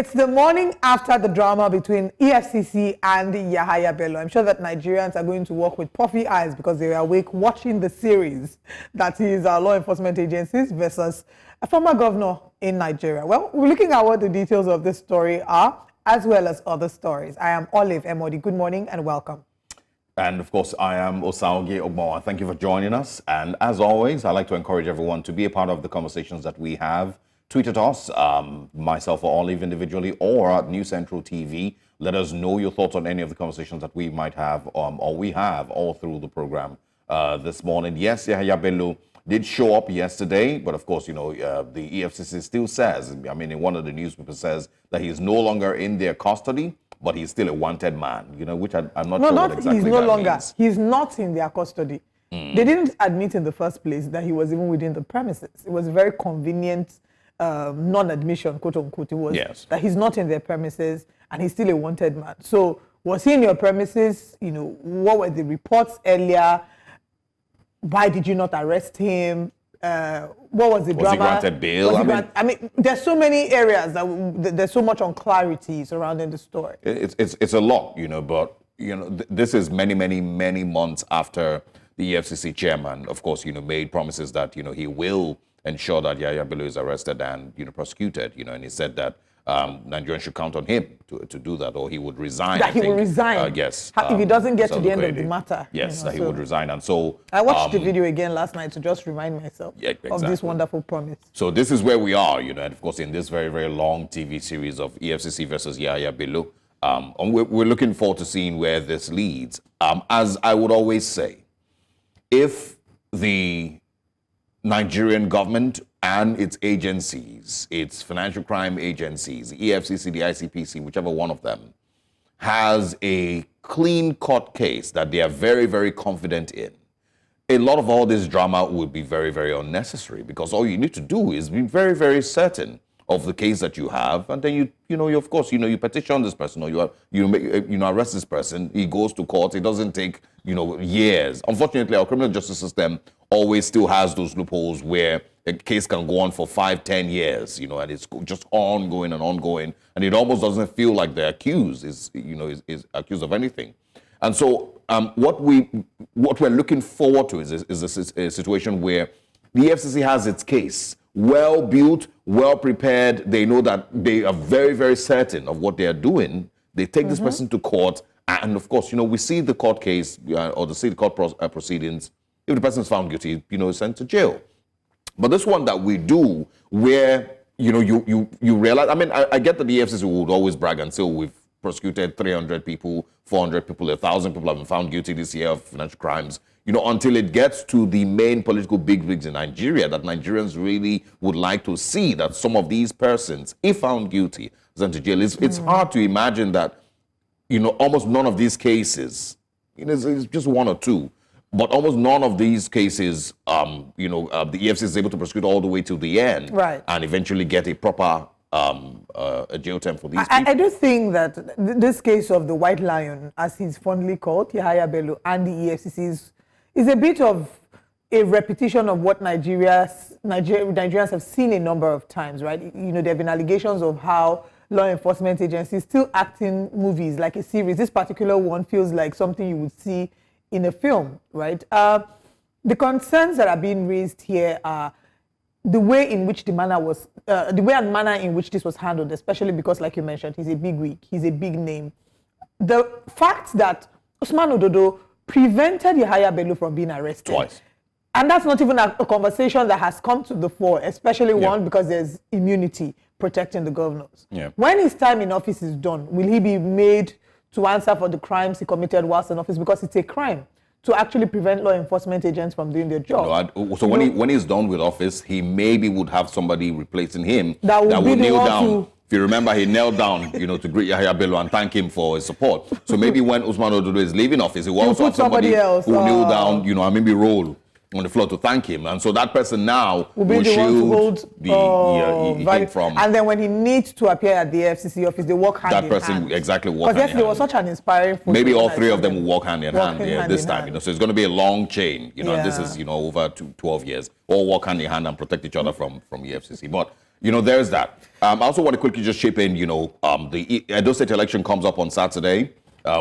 It's the morning after the drama between EFCC and Yahaya Bello. I'm sure that Nigerians are going to walk with puffy eyes because they were awake watching the series that is our law enforcement agencies versus a former governor in Nigeria. Well, we're looking at what the details of this story are, as well as other stories. I am Olive Emodi. Good morning and welcome. And of course, I am Osaoge Ogbawa. Thank you for joining us. And as always, I'd like to encourage everyone to be a part of the conversations that we have. Tweet at us, myself or Olive individually, or at New Central TV. Let us know your thoughts on any of the conversations that we might have, or we have all through the program this morning. Yes, Yahaya Bello did show up yesterday, but of course, you know, the EFCC still says, I mean, in one of the newspapers says that he is no longer in their custody, but he's still a wanted man, you know, which I'm not sure what exactly he's no that longer. means. He's not in their custody. They didn't admit in the first place that he was even within the premises. It was a very convenient non-admission, quote unquote. It was that he's not in their premises and he's still a wanted man. So was he in your premises? You know, what were the reports earlier? Why did you not arrest him? What was the drama? Was he granted bail? I mean, there's so many areas that there's so much unclarity surrounding the story. It's a lot, you know, but you know, this is many months after the EFCC chairman, of course, you know, made promises that, you know, he will ensure that Yahaya Bello is arrested and, you know, prosecuted, you know, and he said that Nigerians should count on him to do that, or he would resign. That he will resign. Yes. If he doesn't get to the end of the matter. Yes, you know, that he would resign. And so I watched the video again last night to just remind myself of this wonderful promise. So this is where we are, you know, and of course in this very long TV series of EFCC versus Yahaya Bello. And we're looking forward to seeing where this leads. As I would always say, if the Nigerian government and its agencies, its financial crime agencies, the EFCC, the ICPC, whichever one of them, has a clean-cut case that they are very confident in, a lot of all this drama would be very unnecessary, because all you need to do is be very certain of the case that you have, and then you petition this person, or you arrest this person. He goes to court. It doesn't take years. Unfortunately, our criminal justice system always still has those loopholes where a case can go on for 5-10 years, you know, and it's just ongoing, and it almost doesn't feel like the accused is accused of anything. And so what we're looking forward to is a situation where the FCC has its case well built, well prepared. They know that they are very certain of what they are doing. They take this person to court, and of course, you know, we see the court case or the court proceedings. If the person is found guilty, you know, is sent to jail. But this one that we do, where you know you realize, I mean, I get that the EFCC would always brag and say, we've prosecuted 300 people, 400 people, 1,000 people have been found guilty this year of financial crimes. You know, until it gets to the main political bigwigs in Nigeria, that Nigerians really would like to see that some of these persons, if found guilty, sent to jail. It's hard to imagine that, you know, almost none of these cases, you know, it's just one or two, but almost none of these cases, the EFCC is able to prosecute all the way to the end, right, and eventually get a proper a jail term for these people. I do think that this case of the White Lion, as he's fondly called, Yahaya Bello, and the EFCC is a bit of a repetition of what Nigerians have seen a number of times, right? You know, there have been allegations of how law enforcement agencies still act in movies like a series. This particular one feels like something you would see in a film, right? The concerns that are being raised here are the way in which the way and manner in which this was handled, especially because, like you mentioned, he's a big wig, he's a big name. The fact that Usman Ododo prevented Yahaya Bello from being arrested twice. And that's not even a conversation that has come to the fore, especially one, because there's immunity protecting the governors. When his time in office is done, will he be made to answer for the crimes he committed whilst in office? Because it's a crime to actually prevent law enforcement agents from doing their job. So when he's done with office, he maybe would have somebody replacing him that will kneel down. If you remember, he knelt down, you know, to greet Yahaya Bello and thank him for his support. So maybe when Usman Ododo is leaving office, he will also have somebody else who will kneel down, you know, and maybe roll on the floor to thank him. And so that person now will shield the from. And then when he needs to appear at the FCC office, they walk hand in hand. That person exactly walk hand in hand. Because yesterday was such an inspiring photo. Maybe all three of them will walk hand in hand this time. You know, so it's going to be a long chain. You know, and this is, you know, over 12 years. All walk hand in hand and protect each other from the FCC. But there's that. I also want to quickly just chip in, the Edo State election comes up on Saturday.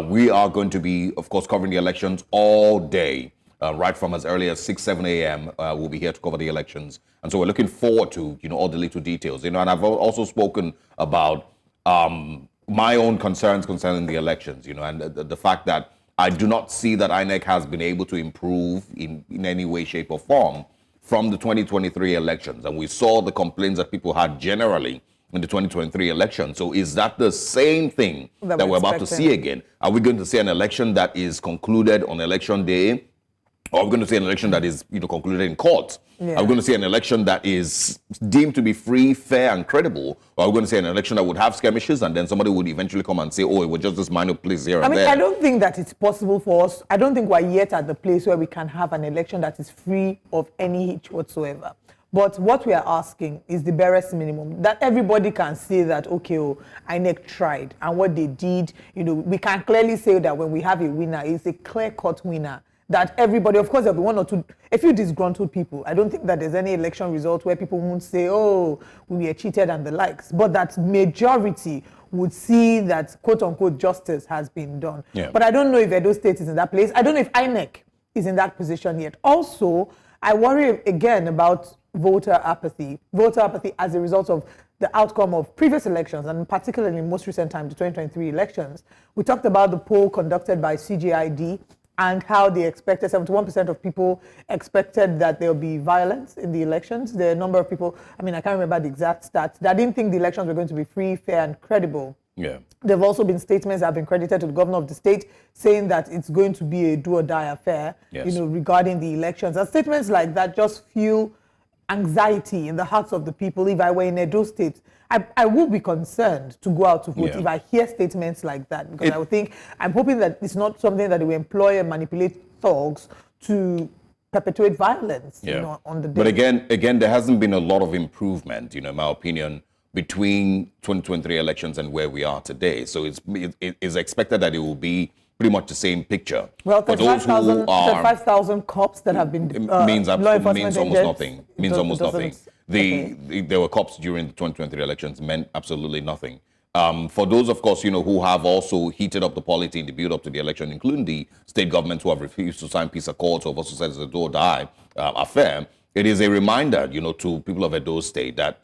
We are going to be, of course, covering the elections all day, right from as early as 6, 7 a.m. We'll be here to cover the elections. And so we're looking forward to, all the little details, and I've also spoken about my own concerns concerning the elections, and the fact that I do not see that INEC has been able to improve in any way, shape, or form from the 2023 elections. And we saw the complaints that people had generally in the 2023 election. So is that the same thing that we're about to see again? Are we going to see an election that is concluded on election day? Or are we going to see an election that is concluded in court? Yeah. Are we going to see an election that is deemed to be free, fair, and credible? Or are we going to see an election that would have skirmishes and then somebody would eventually come and say, oh, it was just this minor place here and there? I don't think that it's possible for us. I don't think we're yet at the place where we can have an election that is free of any hitch whatsoever. But what we are asking is the barest minimum, that everybody can say that, okay, INEC tried, and what they did, we can clearly say that when we have a winner, it's a clear-cut winner, that everybody, of course, there'll be one or two, a few disgruntled people. I don't think that there's any election result where people won't say, oh, we were cheated and the likes, but that majority would see that, quote-unquote, justice has been done. Yeah. But I don't know if Edo State is in that place. I don't know if INEC is in that position yet. Also, I worry again about voter apathy as a result of the outcome of previous elections, and particularly in most recent time, the 2023 elections. We talked about the poll conducted by CJID and how they expected, 71% of people expected that there will be violence in the elections. The number of people, I can't remember the exact stats, that didn't think the elections were going to be free, fair, and credible. Yeah. There have also been statements that have been credited to the governor of the state saying that it's going to be a do or die affair, yes, regarding the elections. And statements like that just fuel anxiety in the hearts of the people. If I were in Edo State, I would be concerned to go out to vote if I hear statements like that, because I'm hoping that it's not something that we employ and manipulate thugs to perpetuate violence on the day. But again, there hasn't been a lot of improvement, in my opinion, between 2023 elections and where we are today. So it's expected that it will be pretty much the same picture. Well, 35,000 cops that have been means almost nothing. Means almost nothing. There were cops during the 2023 elections, meant absolutely nothing. For those, of course, who have also heated up the polity in the build-up to the election, including the state governments who have refused to sign peace accords, or have also said it's a do or die affair, it is a reminder, to people of Edo State that,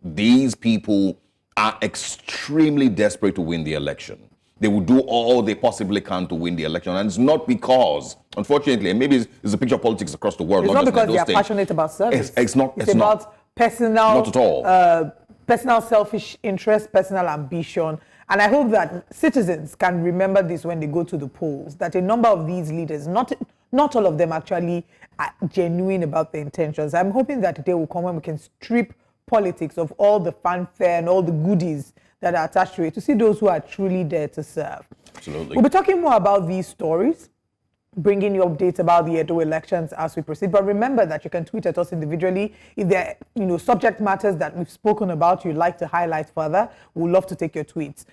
these people are extremely desperate to win the election. They will do all they possibly can to win the election. And it's not because, unfortunately, and maybe it's a picture of politics across the world. It's not because they are passionate about service. It's not. It's about personal, not at all. Personal selfish interest, personal ambition. And I hope that citizens can remember this when they go to the polls, that a number of these leaders, not all of them actually are genuine about their intentions. I'm hoping that the day will come when we can strip politics of all the fanfare and all the goodies that are attached to it, to see those who are truly there to serve. Absolutely. We'll be talking more about these stories, bringing you updates about the Edo elections as we proceed. But remember that you can tweet at us individually. If there are subject matters that we've spoken about you'd like to highlight further, we'd love to take your tweets.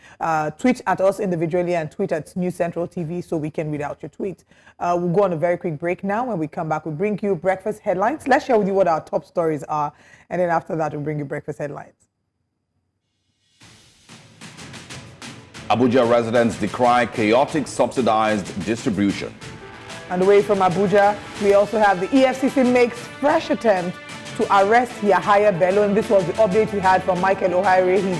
Tweet at us individually and tweet at News Central TV so we can read out your tweet. We'll go on a very quick break now. When we come back, we'll bring you breakfast headlines. Let's share with you what our top stories are. And then after that, we'll bring you breakfast headlines. Abuja residents decry chaotic subsidized distribution. And away from Abuja, we also have the EFCC makes fresh attempt to arrest Yahaya Bello. And this was the update we had from Michael O'Hare, his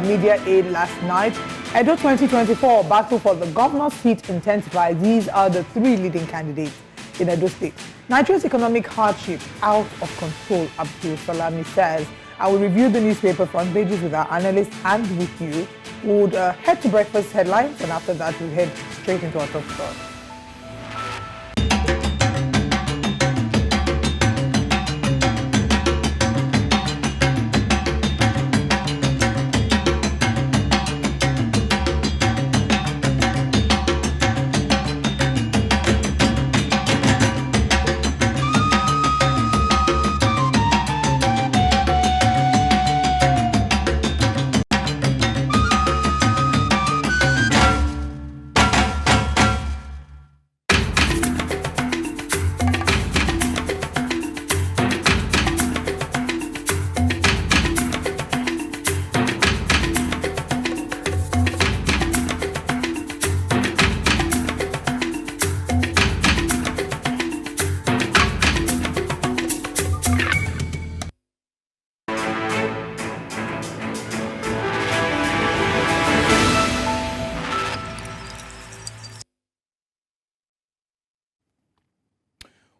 media aide last night. Edo 2024 battle for the governor's seat intensifies. These are the three leading candidates in Edo State. Nigeria's economic hardship out of control, Abdul Salami says. I will review the newspaper front pages with our analysts and with you. We would head to breakfast headlines, and after that we'll head straight into our top story.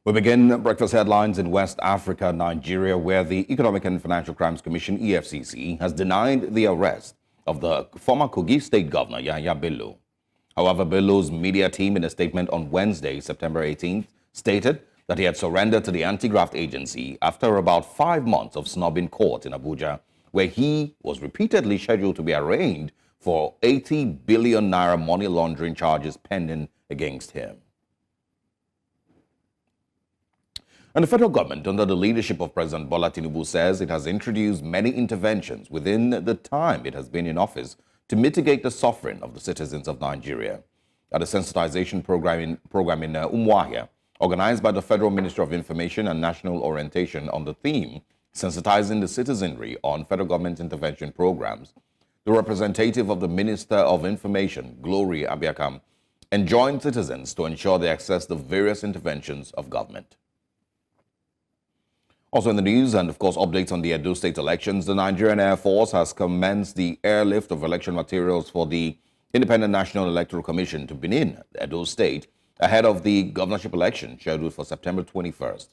We begin breakfast headlines in West Africa, Nigeria, where the Economic and Financial Crimes Commission, EFCC, has denied the arrest of the former Kogi State Governor, Yahaya Bello. However, Bello's media team, in a statement on Wednesday, September 18th, stated that he had surrendered to the anti-graft agency after about 5 months of snubbing court in Abuja, where he was repeatedly scheduled to be arraigned for 80 billion naira money laundering charges pending against him. And the federal government, under the leadership of President Bola Tinubu, says it has introduced many interventions within the time it has been in office to mitigate the suffering of the citizens of Nigeria. At a sensitization program in Umuahia, organized by the Federal Ministry of Information and National Orientation on the theme, Sensitizing the Citizenry on Federal Government Intervention Programs, the representative of the Minister of Information, Glory Abiakam, enjoined citizens to ensure they access the various interventions of government. Also in the news, and of course updates on the Edo State elections, the Nigerian Air Force has commenced the airlift of election materials for the Independent National Electoral Commission to Benin, Edo State, ahead of the governorship election scheduled for September 21st.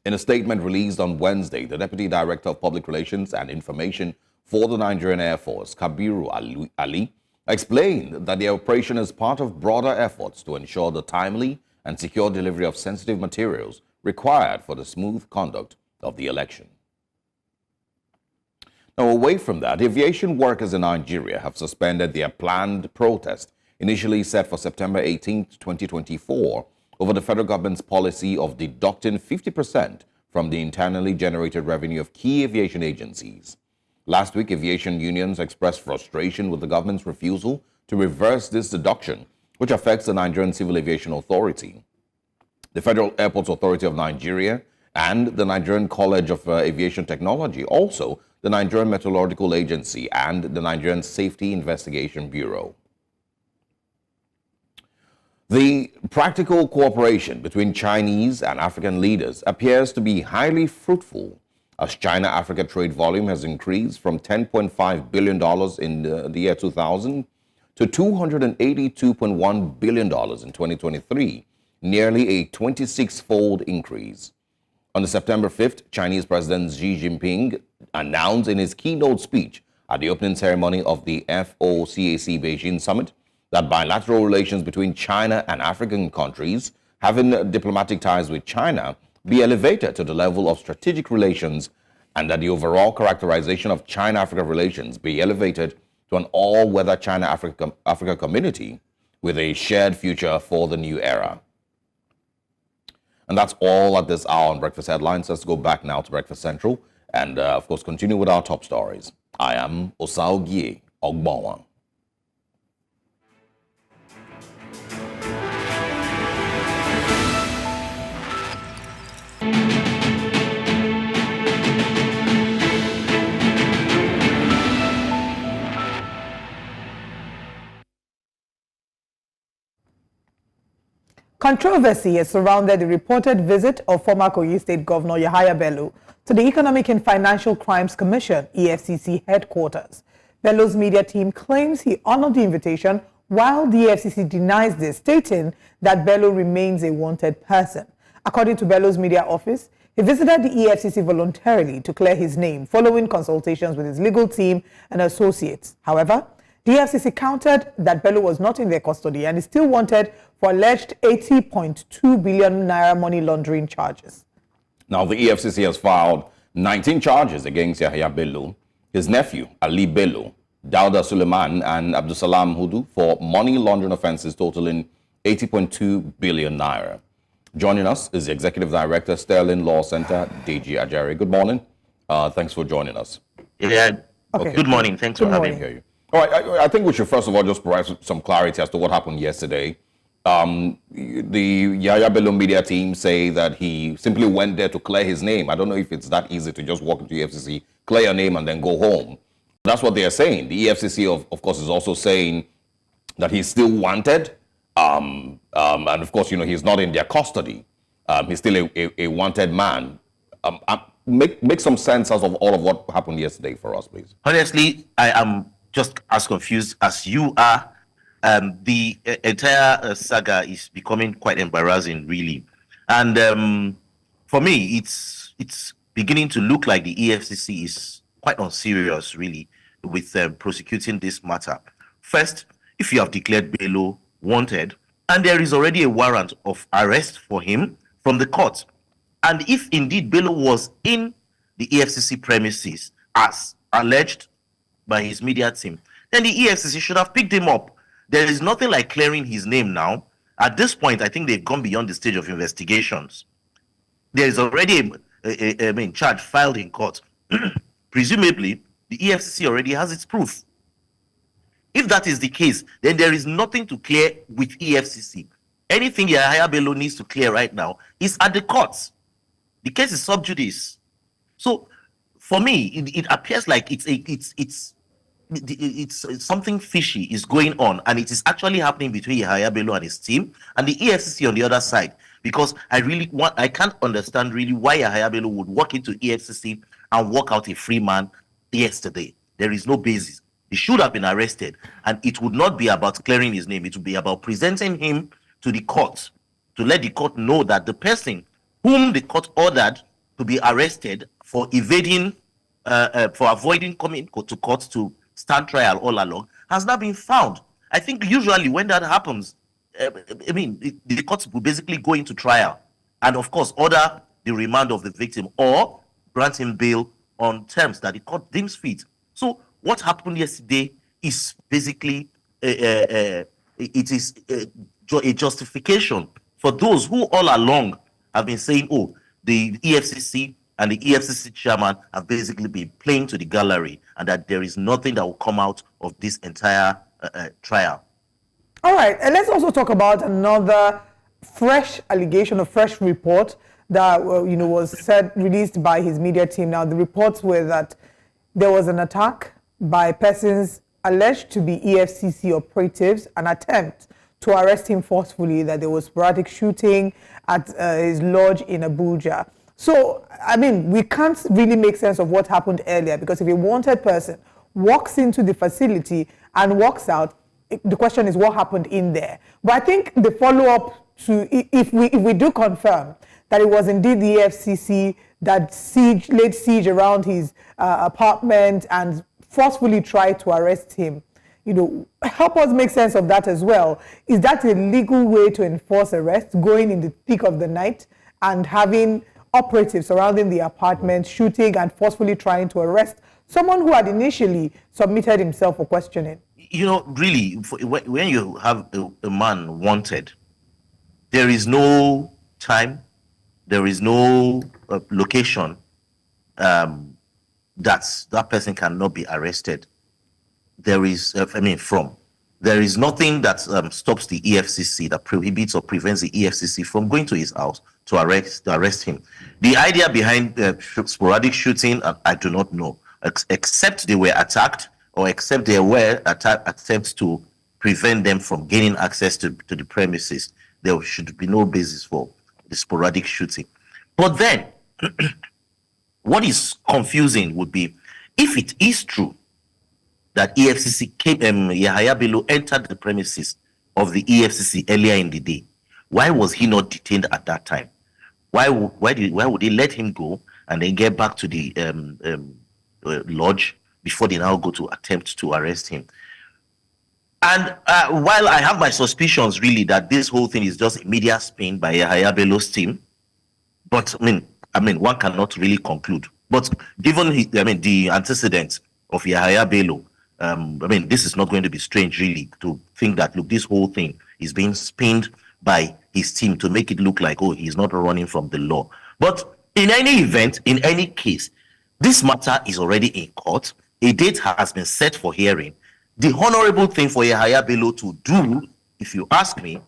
In a statement released on Wednesday, the Deputy Director of Public Relations and Information for the Nigerian Air Force, Kabiru Ali, explained that the operation is part of broader efforts to ensure the timely and secure delivery of sensitive materials required for the smooth conduct of the election. Now, away from that, aviation workers in Nigeria have suspended their planned protest, initially set for September 18, 2024, over the federal government's policy of deducting 50% from the internally generated revenue of key aviation agencies. Last week, aviation unions expressed frustration with the government's refusal to reverse this deduction, which affects the Nigerian Civil Aviation Authority, the Federal Airports Authority of Nigeria, and the Nigerian College of Aviation Technology, also the Nigerian Meteorological Agency and the Nigerian Safety Investigation Bureau. The practical cooperation between Chinese and African leaders appears to be highly fruitful, as China-Africa trade volume has increased from $10.5 billion in the year 2000 to $282.1 billion in 2023, nearly a 26-fold increase. On September 5th, Chinese President Xi Jinping announced in his keynote speech at the opening ceremony of the FOCAC Beijing Summit that bilateral relations between China and African countries having diplomatic ties with China be elevated to the level of strategic relations, and that the overall characterization of China-Africa relations be elevated to an all-weather China-Africa community with a shared future for the new era. And that's all at this hour on Breakfast Headlines. Let's go back now to Breakfast Central and, of course, continue with our top stories. I am Osaogie Ogbonwa. Controversy has surrounded the reported visit of former Kogi State Governor Yahaya Bello to the Economic and Financial Crimes Commission, EFCC headquarters. Bello's media team claims he honored the invitation, while the EFCC denies this, stating that Bello remains a wanted person. According to Bello's media office, he visited the EFCC voluntarily to clear his name, following consultations with his legal team and associates. However, the EFCC countered that Bello was not in their custody and is still wanted for alleged 80.2 billion naira money laundering charges. Now, the EFCC has filed 19 charges against Yahaya Bello, his nephew, Ali Bello, Dauda Suleiman, and Abdusalam Hudu for money laundering offenses totaling 80.2 billion naira. Joining us is the Executive Director, Sterling Law Center, Deji Ajari. Good morning. Thanks for joining us. Yeah. Okay. Good morning. Thanks for having me. All right, I think we should first of all just provide some clarity as to what happened yesterday. The Yahaya Bello media team say that he simply went there to clear his name. I don't know if it's that easy to just walk into the EFCC, clear your name, and then go home. That's what they are saying. The EFCC, of course, is also saying that he's still wanted. And of course, he's not in their custody. He's still a wanted man. Make some sense out of all of what happened yesterday for us, please. Honestly, I am just as confused as you are. The entire saga is becoming quite embarrassing, really. And for me, it's beginning to look like the EFCC is quite unserious, really, with prosecuting this matter. First, if you have declared Bello wanted, and there is already a warrant of arrest for him from the court, and if indeed Bello was in the EFCC premises as alleged by his media team, then the EFCC should have picked him up. There is nothing like clearing his name now. At this point, I think they've gone beyond the stage of investigations. There is already a charge filed in court. Presumably, the EFCC already has its proof. If that is the case, then there is nothing to clear with EFCC. Anything Yahaya Bello needs to clear right now is at the courts. The case is sub judice. So, for me, it appears like it's something fishy is going on, and it is actually happening between Yahaya Bello and his team and the EFCC on the other side. Because I can't understand really why Yahaya Bello would walk into EFCC and walk out a free man yesterday. There is no basis. He should have been arrested, and it would not be about clearing his name. It would be about presenting him to the court to let the court know that the person whom the court ordered to be arrested for evading, for avoiding coming to court to stand trial all along has not been found. I think usually when that happens, the courts will basically go into trial and, of course, order the remand of the victim or grant him bail on terms that the court deems fit. So what happened yesterday is basically a justification for those who all along have been saying, oh, the EFCC and the EFCC chairman have basically been playing to the gallery, and that there is nothing that will come out of this entire trial. All right, and let's also talk about another fresh allegation, a fresh report that was released by his media team. Now, the reports were that there was an attack by persons alleged to be EFCC operatives, an attempt to arrest him forcefully, that there was sporadic shooting at his lodge in Abuja. So, I mean, we can't really make sense of what happened earlier, because if a wanted person walks into the facility and walks out, the question is what happened in there. But I think the follow-up to, if we do confirm that it was indeed the EFCC that laid siege around his apartment and forcefully tried to arrest him, help us make sense of that as well. Is that a legal way to enforce arrest, going in the thick of the night and having operatives surrounding the apartment, shooting and forcefully trying to arrest someone who had initially submitted himself for questioning? Really, when you have a man wanted, there is no time, there is no location that person cannot be arrested. There is, there is nothing that stops the EFCC, that prohibits or prevents the EFCC from going to his house to arrest him. The idea behind sporadic shooting, I do not know, except they were attacked, or except there were attempts to prevent them from gaining access to the premises. There should be no basis for the sporadic shooting. But then, what is confusing would be, if it is true that EFCC Yahaya Bello entered the premises of the EFCC earlier in the day, why was he not detained at that time? Why would they let him go and then get back to the lodge before they now go to attempt to arrest him? And while I have my suspicions really that this whole thing is just a media spin by Yahaya Bello's team, but I mean one cannot really conclude. But given the antecedents of Yahaya Bello, this is not going to be strange really to think that, look, this whole thing is being spinned by his team to make it look like, oh, he's not running from the law. But in any event, in any case, this matter is already in court. A date has been set for hearing. The honorable thing for Yahaya Bello to do, if you ask me,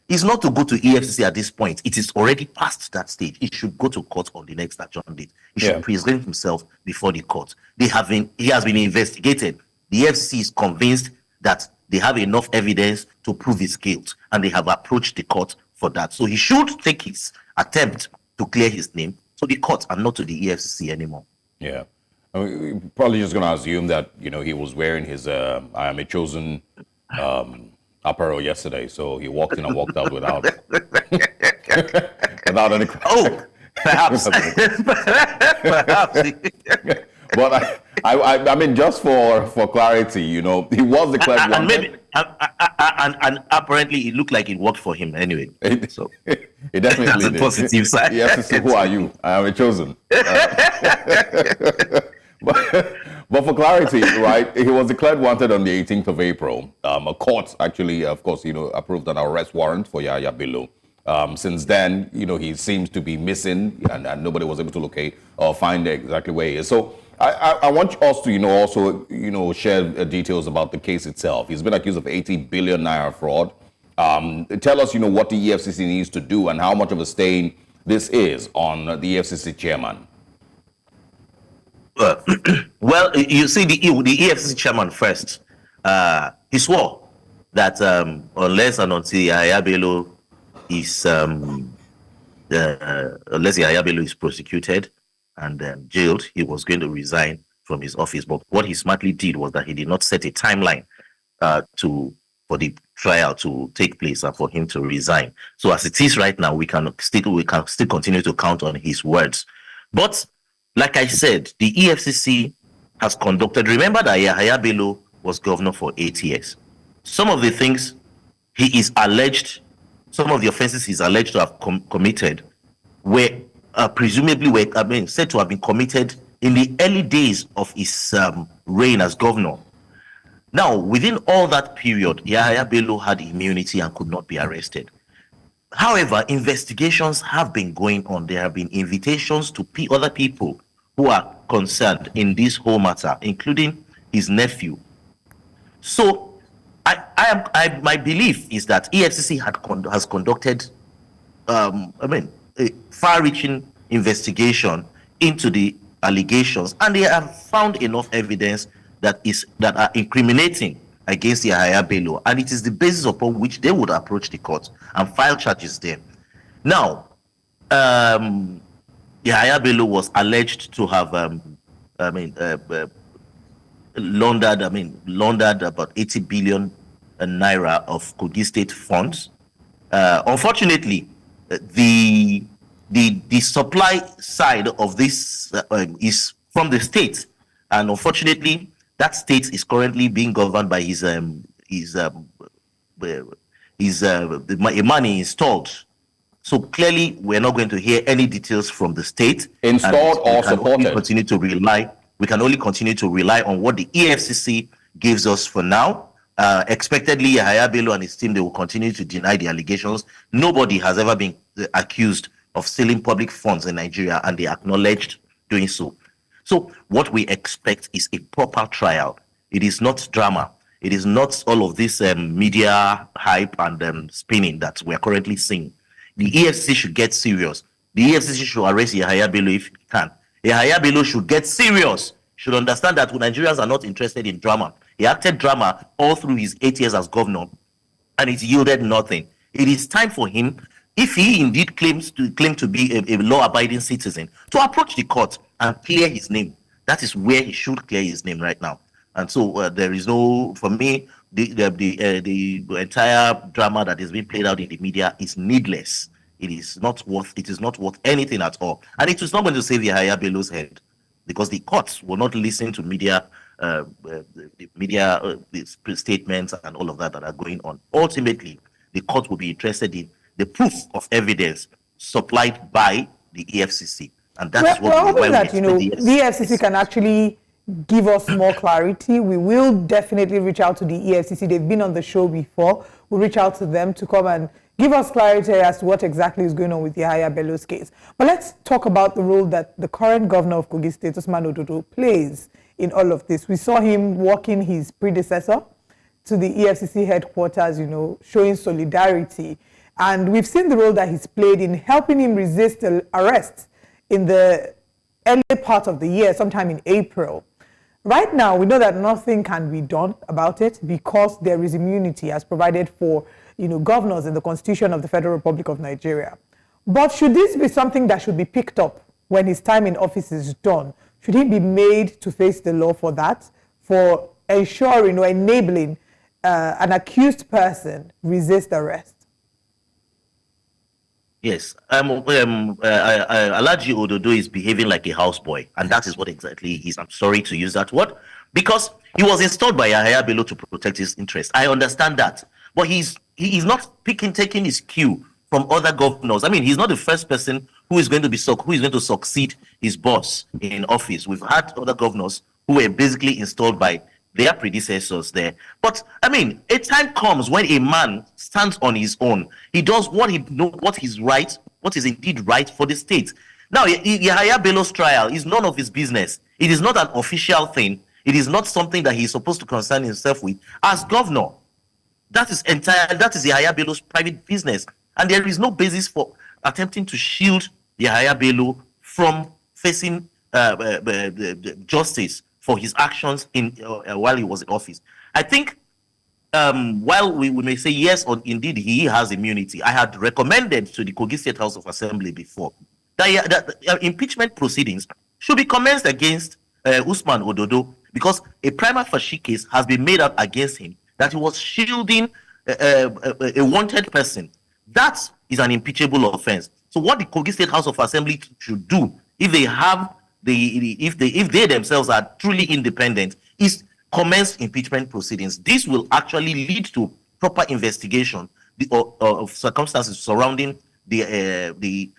is not to go to EFCC at this point. It is already past that stage. It should go to court on the next adjourned date. He should present himself before the court. He has been investigated. The EFCC is convinced that they have enough evidence to prove his guilt, and they have approached the court for that. So he should take his attempt to clear his name to the court and not to the EFCC anymore. Yeah. We're probably just going to assume that, he was wearing his I am a chosen apparel yesterday, so he walked in and walked out without. without any. Oh, perhaps. Perhaps. But I mean, just for clarity, you know, he was declared and wanted. maybe and apparently it looked like it worked for him anyway. So It definitely that's a did. positive side. Yes, so who are you? I am a chosen. But for clarity, right, he was declared wanted on the 18th of April. A court actually, of course, you know, approved an arrest warrant for Yahaya Bello. Since then, you know, he seems to be missing, and nobody was able to locate or find exactly where he is. So I want us to, you know, also, you know, share details about the case itself. He's been accused of 80 billion naira fraud. Tell us, you know, what the EFCC needs to do and how much of a stain this is on the EFCC chairman. Well, you see, the EFCC chairman first, he swore that unless and until Yahaya Bello is unless Yahaya Bello is prosecuted and jailed, he was going to resign from his office. But what he smartly did was that he did not set a timeline for the trial to take place and for him to resign. So as it is right now, we can still continue to count on his words. But like I said, the EFCC has conducted. Remember that Yahaya Bello was governor for 8 years. Some of the things he is alleged, some of the offenses he's alleged to have committed were presumably said to have been committed in the early days of his reign as governor. Now, within all that period, Yahaya Bello had immunity and could not be arrested. However, investigations have been going on. There have been invitations to other people who are concerned in this whole matter, including his nephew. So, my belief is that EFCC has conducted, a far-reaching investigation into the allegations, and they have found enough evidence that are incriminating against Yahaya Bello, and it is the basis upon which they would approach the court and file charges there. Now, Yahaya Bello was alleged to have laundered about 80 billion naira of Kogi state funds. Unfortunately, the supply side of this is from the state, and unfortunately, that state is currently being governed by money installed. So clearly, we're not going to hear any details from the state. Installed or supported. We can only continue to rely on what the EFCC gives us for now. Expectedly, Yahaya Bello and his team, they will continue to deny the allegations. Nobody has ever been accused of stealing public funds in Nigeria, and they acknowledged doing so. So what we expect is a proper trial. It is not drama. It is not all of this media hype and spinning that we're currently seeing. The EFCC should get serious. The EFCC should arrest Yahaya Bello if it can. Yahaya Bello should get serious. Should understand that Nigerians are not interested in drama. He acted drama all through his 8 years as governor, and it yielded nothing. It is time for him, if he indeed claims to be a law-abiding citizen, to approach the court and clear his name. That is where he should clear his name right now. And so there is no, for me, the entire drama that is being played out in the media is needless. It is not worth anything at all, and it is not going to save Yahaya Bello's head, because the courts will not listen to media statements and all of that are going on. Ultimately, the court will be interested in the proof of evidence supplied by the EFCC, and that's we're hoping that the EFCC can actually give us more clarity. We will definitely reach out to the EFCC. They've been on the show before. We'll reach out to them to come and give us clarity as to what exactly is going on with Yahaya Bello's case. But let's talk about the role that the current governor of Kogi State, Usman Ododo, plays in all of this. We saw him walking his predecessor to the EFCC headquarters, showing solidarity. And we've seen the role that he's played in helping him resist arrest in the early part of the year, sometime in April. Right now, we know that nothing can be done about it because there is immunity as provided for governors in the Constitution of the Federal Republic of Nigeria. But should this be something that should be picked up when his time in office is done? Should he be made to face the law for that, for ensuring or enabling an accused person resist arrest? Yes. Alaji Ododo is behaving like a houseboy, and that is what exactly he is. I'm sorry to use that word, because he was installed by Yahaya Bello to protect his interests. I understand that, but he's not taking his cue from other governors. I mean, he's not the first person who is going to succeed his boss in office. We've had other governors who were basically installed by their predecessors there. But I mean, a time comes when a man stands on his own. He does what is right, what is indeed right for the state. Now, Yahaya Bello's trial is none of his business. It is not an official thing. It is not something that he is supposed to concern himself with as governor. That is Yahaya Bello's private business, and there is no basis for attempting to shield Yahaya Bello from facing justice for his actions while he was in office. I think while we may say yes, or indeed he has immunity, I had recommended to the Kogi State House of Assembly before that impeachment proceedings should be commenced against Usman Ododo, because a prima facie case has been made out against him that he was shielding a wanted person. That is an impeachable offense. So what the Kogi State House of Assembly should do, if they themselves are truly independent, is commence impeachment proceedings. This will actually lead to proper investigation of circumstances surrounding the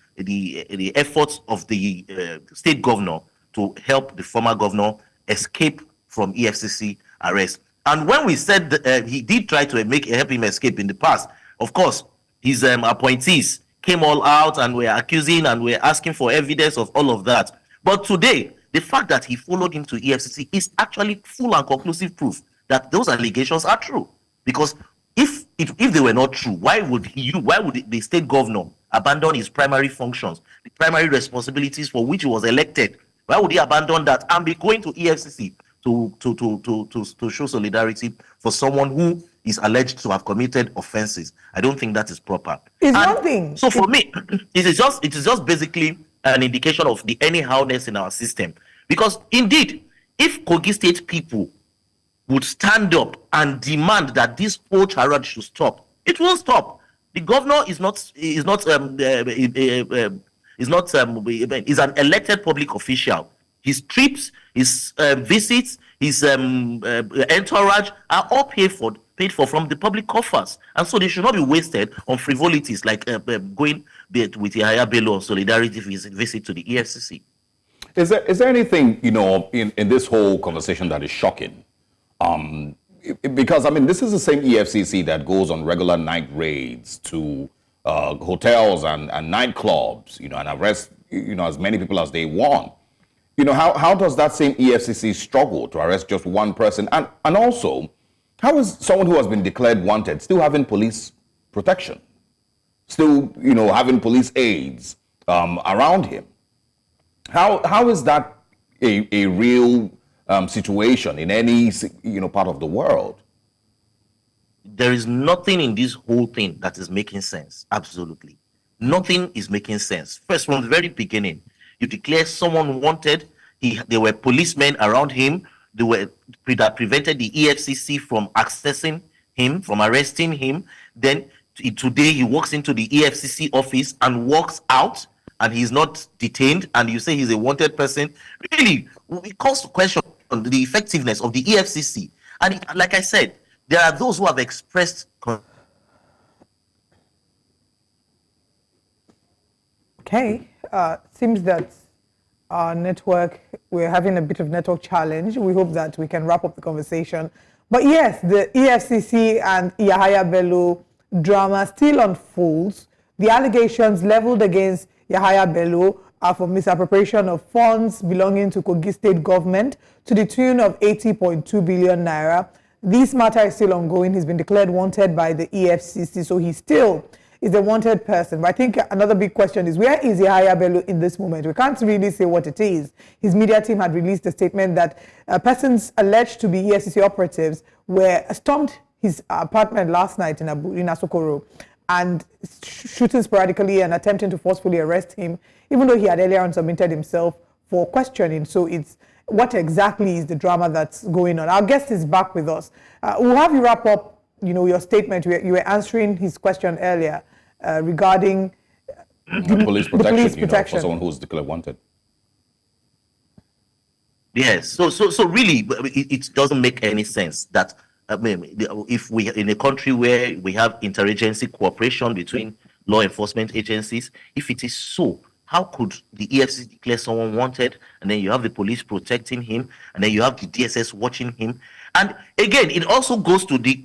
efforts of the state governor to help the former governor escape from EFCC arrest. And when we said that, he did try to help him escape in the past, of course, his appointees came all out and were accusing and were asking for evidence of all of that. But today, the fact that he followed him to EFCC is actually full and conclusive proof that those allegations are true. Because if they were not true, why would the state governor abandon his primary functions, the primary responsibilities for which he was elected? Why would he abandon that and be going to EFCC to show solidarity for someone who is alleged to have committed offenses? I don't think that is proper. It's one thing. So for me, it is just basically an indication of the anyhowness in our system. Because indeed, if Kogi State people would stand up and demand that this whole charade should stop, it will stop. The governor is an elected public official. His trips, his visits, his entourage are all paid for from the public coffers, and so they should not be wasted on frivolities like going with Yahaya Bello on solidarity visit to the EFCC. Is there anything in this whole conversation that is shocking? Because I mean, this is the same EFCC that goes on regular night raids to hotels and nightclubs, and arrest as many people as they want. How does that same EFCC struggle to arrest just one person? And also, how is someone who has been declared wanted still having police protection? Still, having police aides around him? How is that a real situation in any part of the world? There is nothing in this whole thing that is making sense. Absolutely. Nothing is making sense. First, from the very beginning, you declare someone wanted. There were policemen around him. That prevented the EFCC from accessing him, from arresting him. Then today he walks into the EFCC office and walks out, and he's not detained. And you say he's a wanted person. Really, it calls to question on the effectiveness of the EFCC. And like I said, there are those who have expressed. Okay, seems that our network, we're having a bit of network challenge. We hope that we can wrap up the conversation. But yes, the EFCC and Yahaya Bello drama still unfolds. The allegations leveled against Yahaya Bello are for misappropriation of funds belonging to Kogi State government to the tune of 80.2 billion naira. This matter is still ongoing. He's been declared wanted by the EFCC, so he still is a wanted person. But I think another big question is, where is Yahaya Bello in this moment? We can't really say what it is. His media team had released a statement that persons alleged to be EFCC operatives stormed his apartment last night in Asokoro and shooting sporadically and attempting to forcefully arrest him, even though he had earlier on submitted himself for questioning. So it's what exactly is the drama that's going on? Our guest is back with us. We'll have you wrap up your statement. You were answering his question earlier regarding Police the protection, police for protection. someone who's declared wanted. Yes. So really, it doesn't make any sense that if we in a country where we have interagency cooperation between law enforcement agencies, if it is so, how could the EFCC declare someone wanted, and then you have the police protecting him, and then you have the DSS watching him? And again, it also goes to the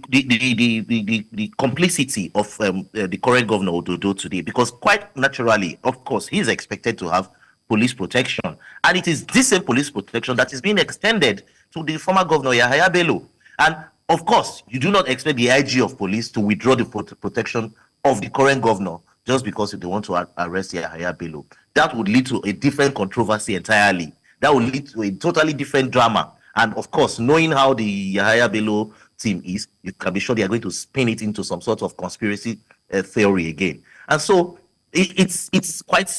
complicity of the current governor Ododo today, because quite naturally, of course, he is expected to have police protection. And it is this same police protection that is being extended to the former governor Yahaya Bello. And of course, you do not expect the IG of police to withdraw the protection of the current governor just because they want to arrest Yahaya Bello. That would lead to a different controversy entirely. That would lead to a totally different drama. And of course, knowing how the Yahaya Bello team is, you can be sure they are going to spin it into some sort of conspiracy theory again. And so it's quite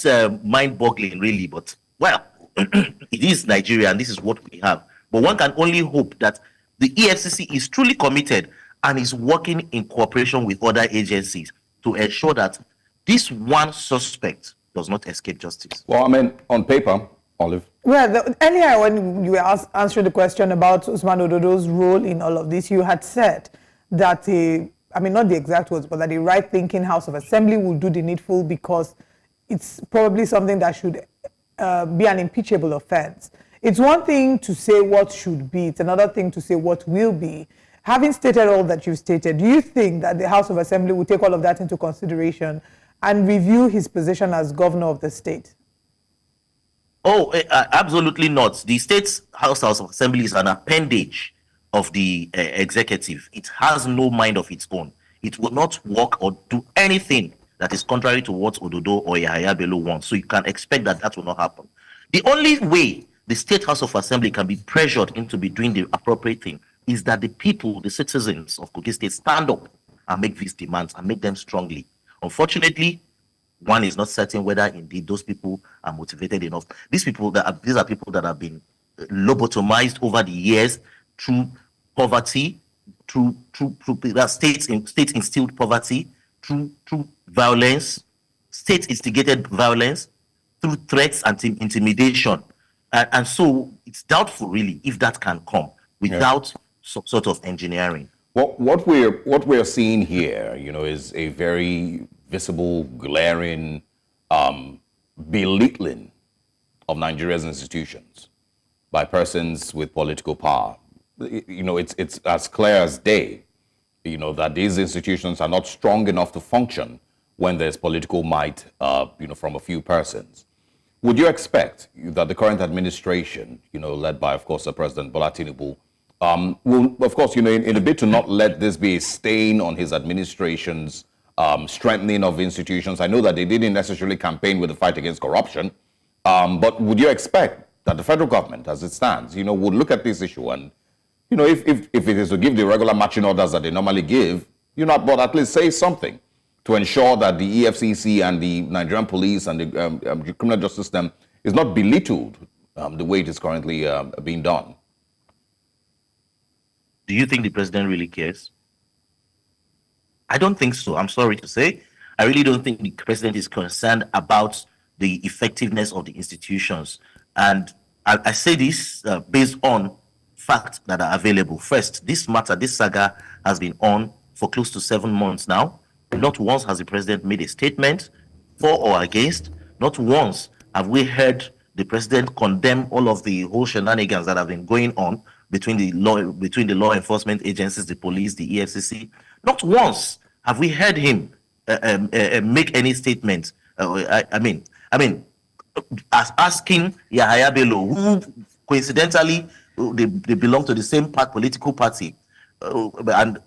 mind-boggling, really. But well, it is Nigeria, and this is what we have. But one can only hope that the EFCC is truly committed and is working in cooperation with other agencies to ensure that this one suspect does not escape justice. Well, I mean, on paper, Olive. Well, earlier when you were answering the question about Usman Ododo's role in all of this, you had said that not the exact words, but that the right-thinking House of Assembly will do the needful because it's probably something that should be an impeachable offense. It's one thing to say what should be, it's another thing to say what will be. Having stated all that you've stated, do you think that the House of Assembly will take all of that into consideration and review his position as governor of the state? Oh, absolutely not. The state's House of Assembly is an appendage of the executive. It has no mind of its own. It will not work or do anything that is contrary to what Ododo or Yahaya Bello wants. So you can expect that that will not happen. The only way the State House of Assembly can be pressured into be doing the appropriate thing is that the people, the citizens of Kogi State, stand up and make these demands and make them strongly. Unfortunately, one is not certain whether indeed those people are motivated enough. These are people that have been lobotomized over the years through poverty, through that state instilled poverty, through violence, state instigated violence, through threats and intimidation, and so it's doubtful really if that can come without some sort of engineering. What we're seeing here, is a very visible, glaring belittling of Nigeria's institutions by persons with political power. It's as clear as day, that these institutions are not strong enough to function when there's political might, from a few persons. Would you expect that the current administration, led by, of course, President Bola Tinubu, will, of course, in a bid to not let this be a stain on his administration's strengthening of institutions? I know that they didn't necessarily campaign with the fight against corruption, but would you expect that the federal government, as it stands, would look at this issue and, if it is to give the regular marching orders that they normally give, but at least say something to ensure that the EFCC and the Nigerian police and the criminal justice system is not belittled the way it is currently being done? Do you think the president really cares? I don't think so. I'm sorry to say. I really don't think the president is concerned about the effectiveness of the institutions. And I say this based on facts that are available. First, this matter, this saga has been on for close to 7 months now. Not once has the president made a statement for or against. Not once have we heard the president condemn all of the whole shenanigans that have been going on between the law enforcement agencies, the police, the EFCC. Not once have we heard him make any statement. As asking Yahaya Bello, who coincidentally they belong to the same political party, and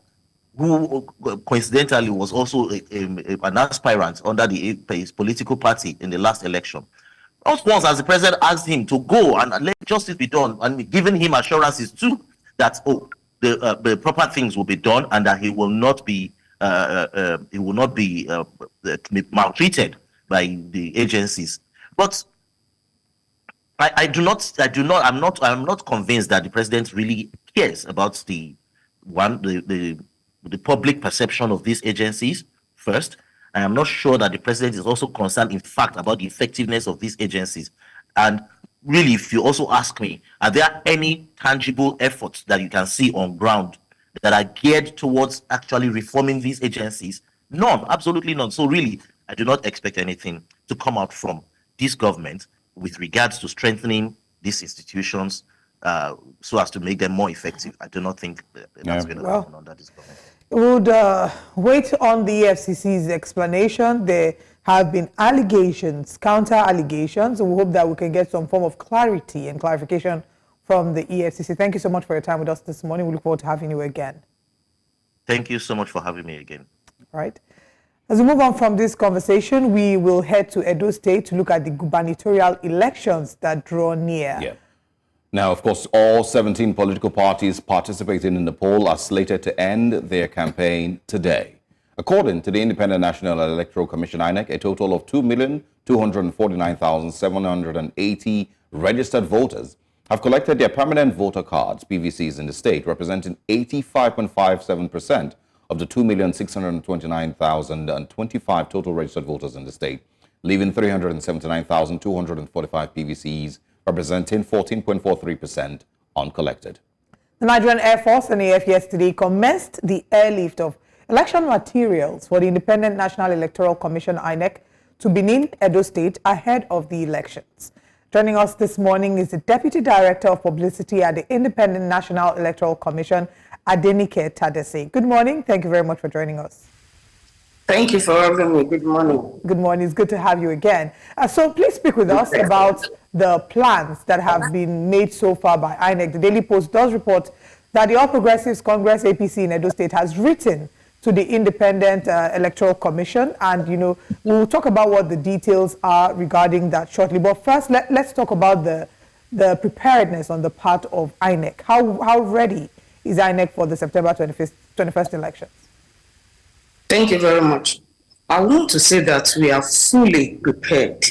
who coincidentally was also an aspirant under his political party in the last election. Not once has the president asked him to go and let justice be done, and given him assurances too that the proper things will be done and that he will not be maltreated by the agencies. But I'm not convinced that the president really cares about the public perception of these agencies first, I am not sure that the president is also concerned, in fact, about the effectiveness of these agencies. And really, if you also ask me, are there any tangible efforts that you can see on ground that are geared towards actually reforming these agencies? None, absolutely none. So really, I do not expect anything to come out from this government with regards to strengthening these institutions so as to make them more effective. I do not think that's going to happen under this government. Would wait on the EFCC's explanation. There have been allegations, counter allegations. We hope that we can get some form of clarity and clarification from the EFCC. Thank you so much for your time with us this morning. We look forward to having you again. Thank you so much for having me again. All right. As we move on from this conversation, we will head to Edo State to look at the gubernatorial elections that draw near. Yeah. Now, of course, all 17 political parties participating in the poll are slated to end their campaign today. According to the Independent National Electoral Commission, INEC, a total of 2,249,780 registered voters have collected their permanent voter cards, PVCs, in the state, representing 85.57% of the 2,629,025 total registered voters in the state, leaving 379,245 PVCs, representing 14.43% uncollected. The Nigerian Air Force and AF yesterday commenced the airlift of election materials for the Independent National Electoral Commission, INEC, to Benin, Edo State ahead of the elections. Joining us this morning is the Deputy Director of Publicity at the Independent National Electoral Commission, Adenike Tadese. Good morning. Thank you very much for joining us. Thank you for having me. Good morning. Good morning. It's good to have you again. So please speak with us about the plans that have been made so far by INEC. The Daily Post does report that the All Progressives Congress, APC, in Edo State has written to the Independent Electoral Commission, and we'll talk about what the details are regarding that shortly. But first, let's talk about the preparedness on the part of INEC. How ready is INEC for the September 21st elections? Thank you very much. I want to say that we are fully prepared.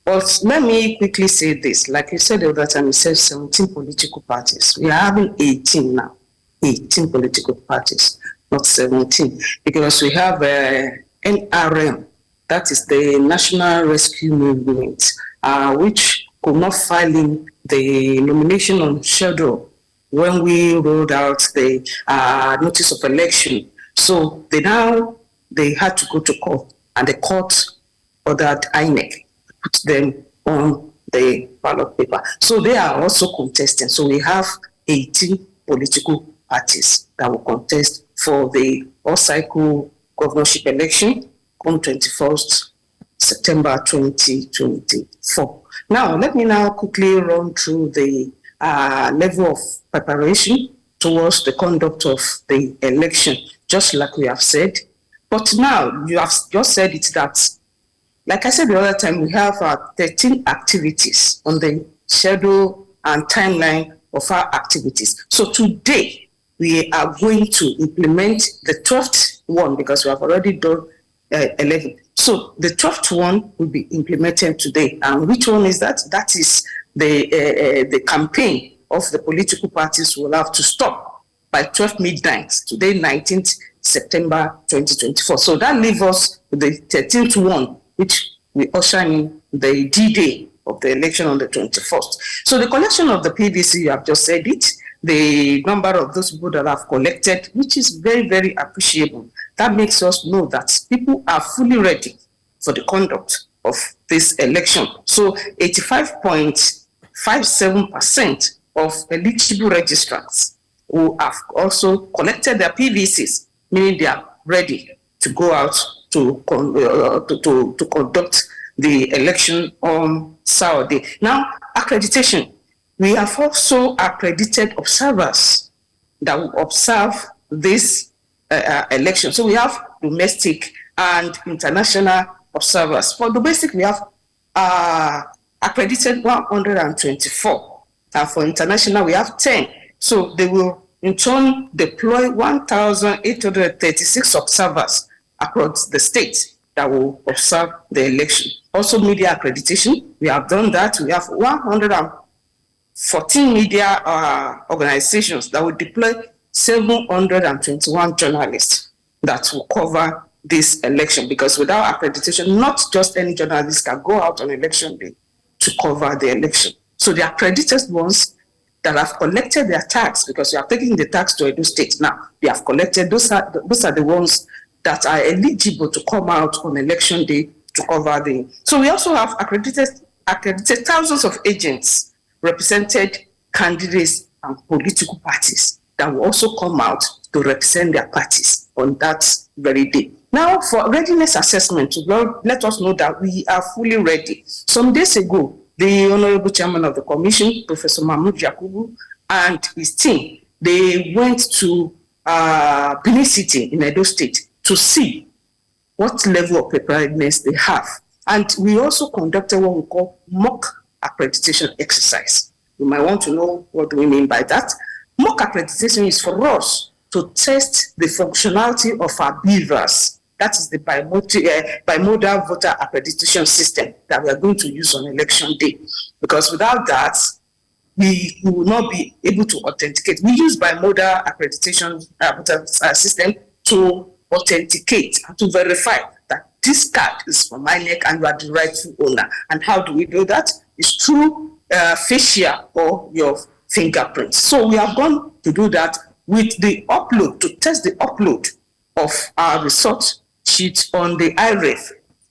But let me quickly say this. Like you said the other time, you said 17 political parties. We are having 18 now. 18 political parties, not 17. Because we have NRM, that is the National Rescue Movement, which could not file in the nomination on schedule when we rolled out the notice of election. So they had to go to court, and the court ordered INEC to put them on the ballot paper. So they are also contesting. So we have 18 political parties that will contest for the all-cycle governorship election on 21st September 2024. Now, let me now quickly run through the level of preparation towards the conduct of the election, just like we have said. But now, you have just said it that, like I said the other time, we have 13 activities on the schedule and timeline of our activities. So today, we are going to implement the 12th one, because we have already done 11. So the 12th one will be implemented today. And which one is that? That is the campaign of the political parties will have to stop by 12 midnight, today, 19th September 2024. So that leaves us with the 13th one, which we usher in the D-Day of the election on the 21st. So the collection of the PVC, you have just said it, the number of those people that have collected, which is very, very appreciable. That makes us know that people are fully ready for the conduct of this election. So 85.57% of eligible registrants who have also collected their PVCs, meaning they are ready to go out to conduct the election on Saturday. Now, accreditation. We have also accredited observers that will observe this election. So we have domestic and international observers. For domestic, we have accredited 124. And for international, we have 10. So they will in turn deploy 1,836 observers across the state that will observe the election. Also, media accreditation, we have done that. We have 114 media organizations that will deploy 721 journalists that will cover this election, because without accreditation, not just any journalist can go out on election day to cover the election. So the accredited ones that have collected their tax, because you are taking the tax to Edo State now, they have collected, those are the ones that are eligible to come out on election day to cover the. So we also have accredited thousands of agents, represented candidates and political parties that will also come out to represent their parties on that very day. Now, for readiness assessment, let us know that we are fully ready. Some days ago, the Honorable Chairman of the Commission, Professor Mahmoud Yakubu, and his team, they went to Benin City in Edo State to see what level of preparedness they have. And we also conducted what we call mock accreditation exercise. You might want to know what do we mean by that. Mock accreditation is for us to test the functionality of our beavers. That is the bimodal voter accreditation system that we are going to use on election day. Because without that, we will not be able to authenticate. We use bimodal accreditation system to authenticate and to verify that this card is from INEC and you are the rightful owner. And how do we do that? It's through facial or your fingerprints. So we have gone to do that with the upload, to test the upload of our result sheet on the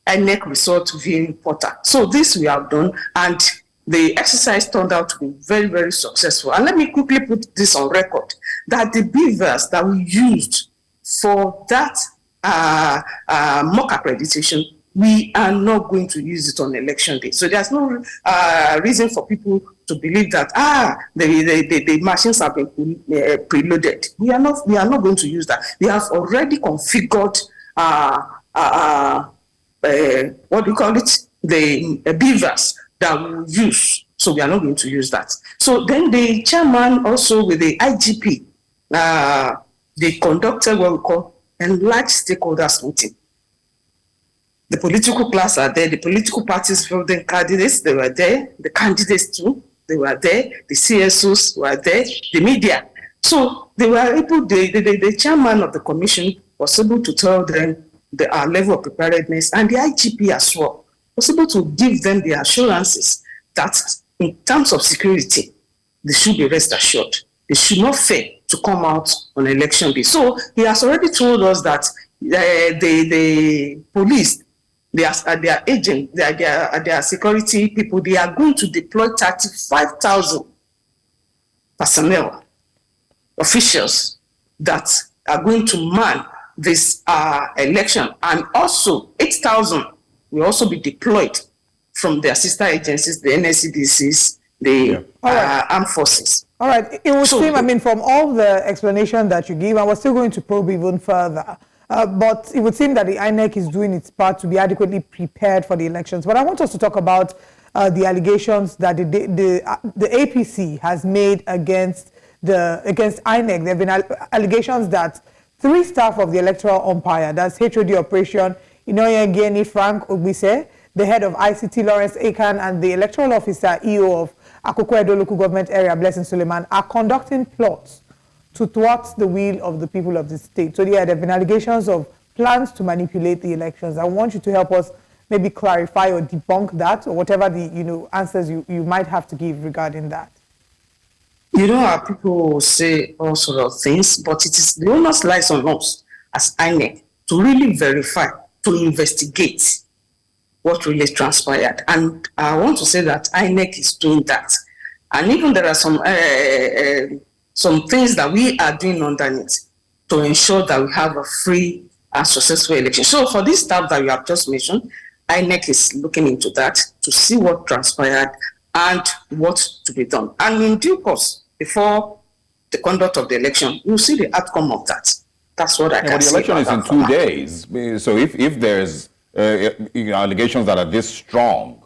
INEC result viewing portal. So this we have done, and the exercise turned out to be very, very successful. And let me quickly put this on record, that the beavers that we used for that mock accreditation, we are not going to use it on election day. So there's no reason for people to believe that the machines have been preloaded. We are not going to use that. We have already configured what do you call it? The beavers that we will use. So we are not going to use that. So then the chairman also with the IGP, they conducted what we call enlarged stakeholders meeting. The political class are there, the political parties fielding candidates, they were there, the candidates too, they were there, the CSOs were there, the media. So they were able, the chairman of the commission was able to tell them our level of preparedness, and the IGP as well was able to give them the assurances that in terms of security, they should be rest assured. They should not fail to come out on election day. So he has already told us that the police, their agent, their security people, they are going to deploy 35,000 personnel, officials that are going to man this election, and also 8,000 will also be deployed from their sister agencies, the NSCDCs, the armed forces. All right. It would seem, I mean, from all the explanation that you give, I was still going to probe even further. But it would seem that the INEC is doing its part to be adequately prepared for the elections. But I want us to talk about the allegations that the APC has made against INEC. There have been allegations that 3 staff of the electoral umpire, that's HOD operation, Inoyegeni Frank Ogbise, the head of ICT Lawrence Akan, and the electoral officer EO of Akoko Edo local government area Blessing Suleiman are conducting plots to thwart the will of the people of the state. So yeah, there have been allegations of plans to manipulate the elections. I want you to help us maybe clarify or debunk that, or whatever the answers you might have to give regarding that. Our people say all sorts of things, but it is the onus lies on us as INEC to really verify, to investigate what really transpired. And I want to say that INEC is doing that. And even there are some things that we are doing underneath to ensure that we have a free and successful election. So for this stuff that you have just mentioned, INEC is looking into that to see what transpired and what to be done. And in due course, before the conduct of the election, you'll see the outcome of that. That's what I can say. The election is in 2 days. So if there's allegations that are this strong,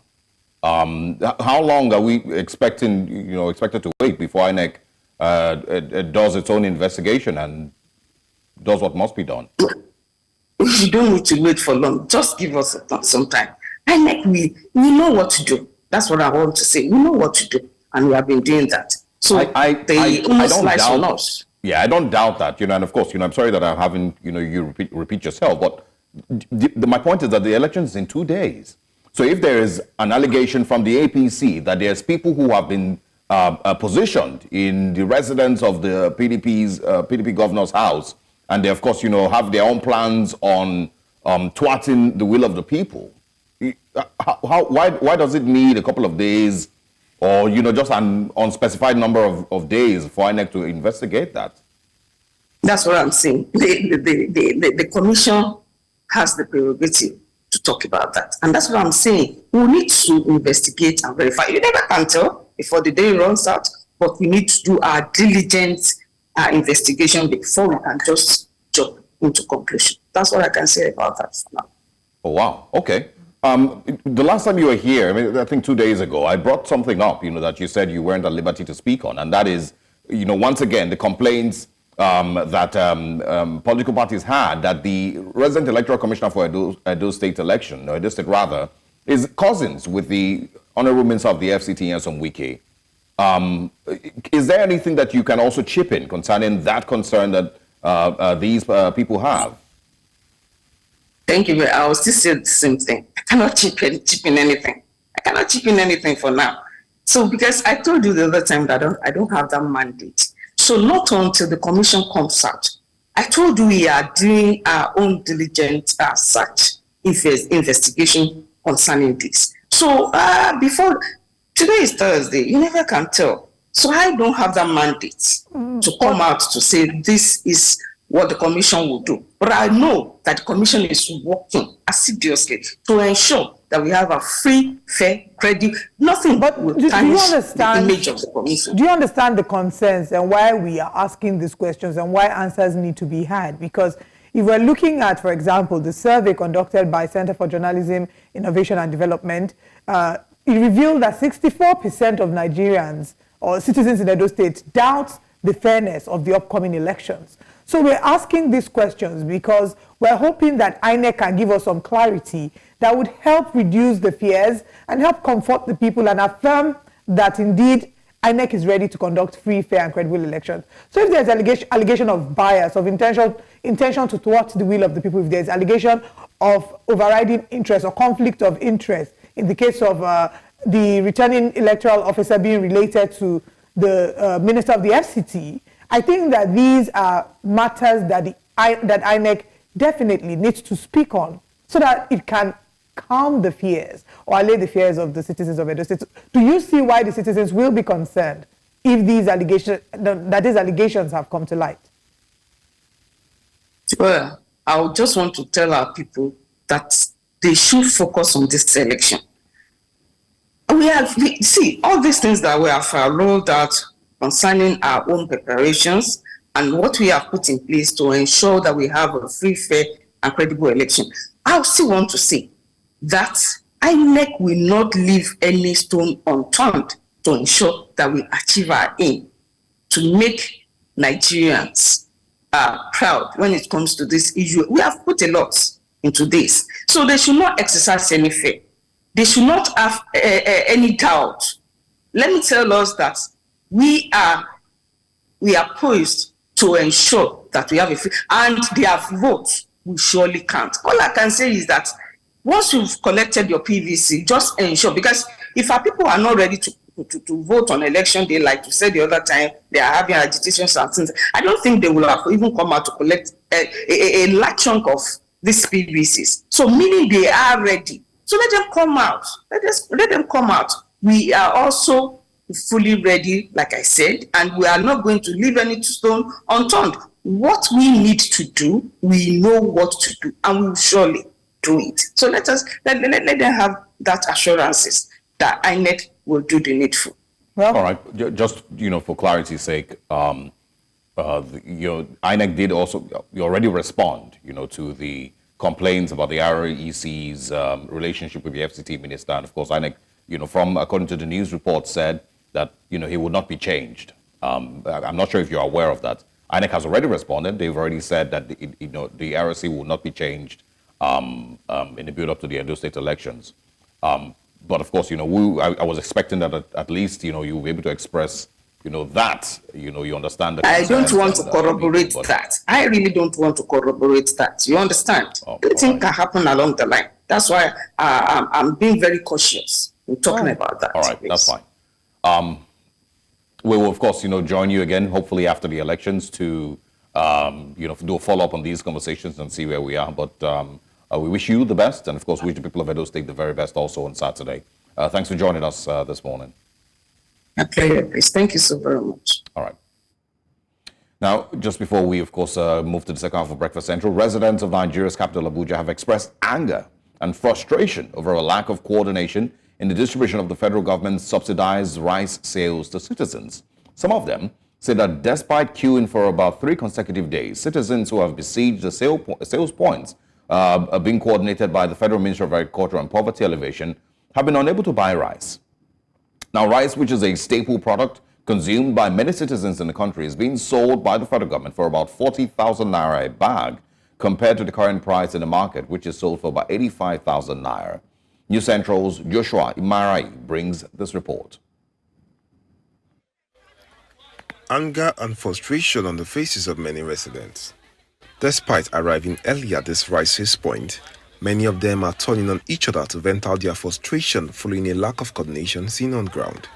how long are we expected to wait before INEC does its own investigation and does what must be done? You don't need to wait for long. Just give us some time. INEC, we know what to do. That's what I want to say. We know what to do, and we have been doing that. So I don't doubt. Yeah, I don't doubt that. And of course, I'm sorry that I'm having you repeat yourself, but my point is that the election is in 2 days. So if there is an allegation from the APC that there's people who have been positioned in the residence of the PDP governor's house, and they, of course, have their own plans on thwarting the will of the people, why does it need a couple of days or, just an unspecified number of days for INEC to investigate that? That's what I'm saying. The commission has the prerogative to talk about that. And that's what I'm saying. We need to investigate and verify. You never can tell before the day runs out, but we need to do our diligent investigation before we can just jump into conclusion. That's what I can say about that for now. Oh, wow. Okay. The last time you were here, I think 2 days ago, I brought something up, that you said you weren't at liberty to speak on. And that is, once again, the complaints that political parties had that the resident electoral commissioner for Edo State election, or Edo State rather, is cousins with the Honorable Minister of the FCT, Nyesom Wike. Is there anything that you can also chip in concerning that concern that these people have? Thank you. I will still say the same thing. I cannot chip in anything. I cannot chip in anything for now. So because I told you the other time that I don't have that mandate. So not until the commission comes out. I told you we are doing our own diligent search investigation concerning this. So before, today is Thursday, you never can tell. So I don't have that mandate to come out to say this is what the commission will do. But I know that the commission is working assiduously to ensure that we have a free, fair, credible, nothing but will tarnish the image of the commission. Do you understand the concerns and why we are asking these questions and why answers need to be had? Because if we're looking at, for example, the survey conducted by Center for Journalism, Innovation and Development, it revealed that 64% of Nigerians or citizens in Edo State doubt the fairness of the upcoming elections. So we're asking these questions because we're hoping that INEC can give us some clarity that would help reduce the fears and help comfort the people and affirm that indeed INEC is ready to conduct free, fair and credible elections. So if there's allegation of bias, of intention to thwart the will of the people, if there's allegation of overriding interest or conflict of interest, in the case of the returning electoral officer being related to the Minister of the FCT, I think that these are matters that INEC definitely needs to speak on so that it can calm the fears or allay the fears of the citizens of Edo State. Do you see why the citizens will be concerned if these allegations have come to light? Well, I just want to tell our people that they should focus on this election. See, all these things that we have rolled out concerning our own preparations and what we have put in place to ensure that we have a free, fair, and credible election. I still want to say that INEC will not leave any stone unturned to ensure that we achieve our aim to make Nigerians proud when it comes to this issue. We have put a lot into this. So they should not exercise any fear. They should not have any doubt. Let me tell us that we are poised to ensure that we have a free, and their votes will surely count. All I can say is that once you've collected your PVC, just ensure, because if our people are not ready to vote on election day, like you said the other time, they are having agitations and things, I don't think they will have even come out to collect a large chunk of these PVCs. So meaning they are ready. So let them come out. Let them come out. We are also fully ready, like I said, and we are not going to leave any stone unturned. What we need to do, we know what to do, and we will surely do it. So let them have that assurances that INEC will do the needful. Well, all right. Just for clarity's sake, INEC did also already respond, to the complaints about the REC's relationship with the FCT minister, and of course INEC, according to the news report, said that he would not be changed. I'm not sure if you're aware of that. INEC has already responded. They've already said that the REC will not be changed in the build-up to the Edo State elections. But of course, I was expecting that at least you'll be able to express that, you understand the I don't concerns want to and, corroborate but- that. I really don't want to corroborate that. You understand? Oh, Anything all right. can happen along the line. That's why I'm being very cautious in talking about that. All right, that's fine. We will, of course, join you again, hopefully after the elections to, do a follow-up on these conversations and see where we are. But we wish you the best, and of course, wish the people of Edo State the very best also on Saturday. Thanks for joining us this morning. A pleasure, please. Thank you so very much. All right. Now, just before we, of course, move to the second half of Breakfast Central, residents of Nigeria's capital, Abuja, have expressed anger and frustration over a lack of coordination in the distribution of the federal government's subsidized rice sales to citizens. Some of them say that despite queuing for about 3 consecutive days, citizens who have besieged the sales points being coordinated by the Federal Ministry of Agriculture and Poverty Alleviation have been unable to buy rice. Now, rice, which is a staple product consumed by many citizens in the country, is being sold by the federal government for about 40,000 naira a bag, compared to the current price in the market, which is sold for about 85,000 naira. News Central's Joshua Imarai brings this report. Anger and frustration on the faces of many residents. Despite arriving early at this rice point, many of them are turning on each other to vent out their frustration following a lack of coordination seen on ground.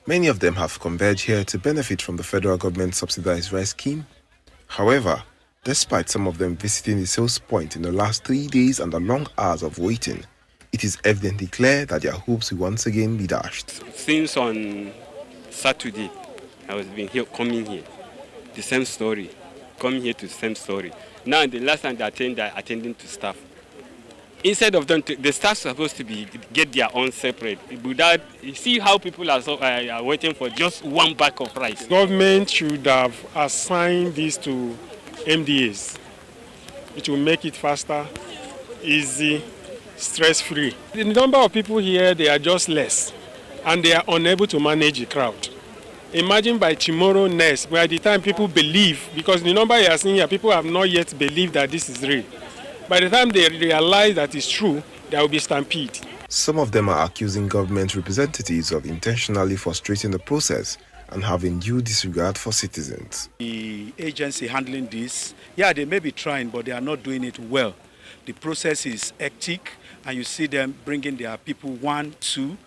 Many of them have converged here to benefit from the federal government subsidized rice scheme. However, despite some of them visiting the sales point in the last 3 days and the long hours of waiting, it is evidently clear that their hopes will once again be dashed. Since on Saturday, I was coming here, the same story, coming here to the same story. Now, the last time they're attending to staff. Instead of them, the staff are supposed to get their own separate. Without, you see how people are waiting for just 1 bag of rice. Government should have assigned this to MDAs. It will make it faster, easy, stress-free. The number of people here, they are just less, and they are unable to manage the crowd. Imagine by tomorrow next, by the time people believe, because the number you are seeing here, people have not yet believed that this is real. By the time they realize that it's true, there will be stampede. Some of them are accusing government representatives of intentionally frustrating the process and having due disregard for citizens. The agency handling this, they may be trying, but they are not doing it well. The process is hectic, and you see them bringing their people 1, 2,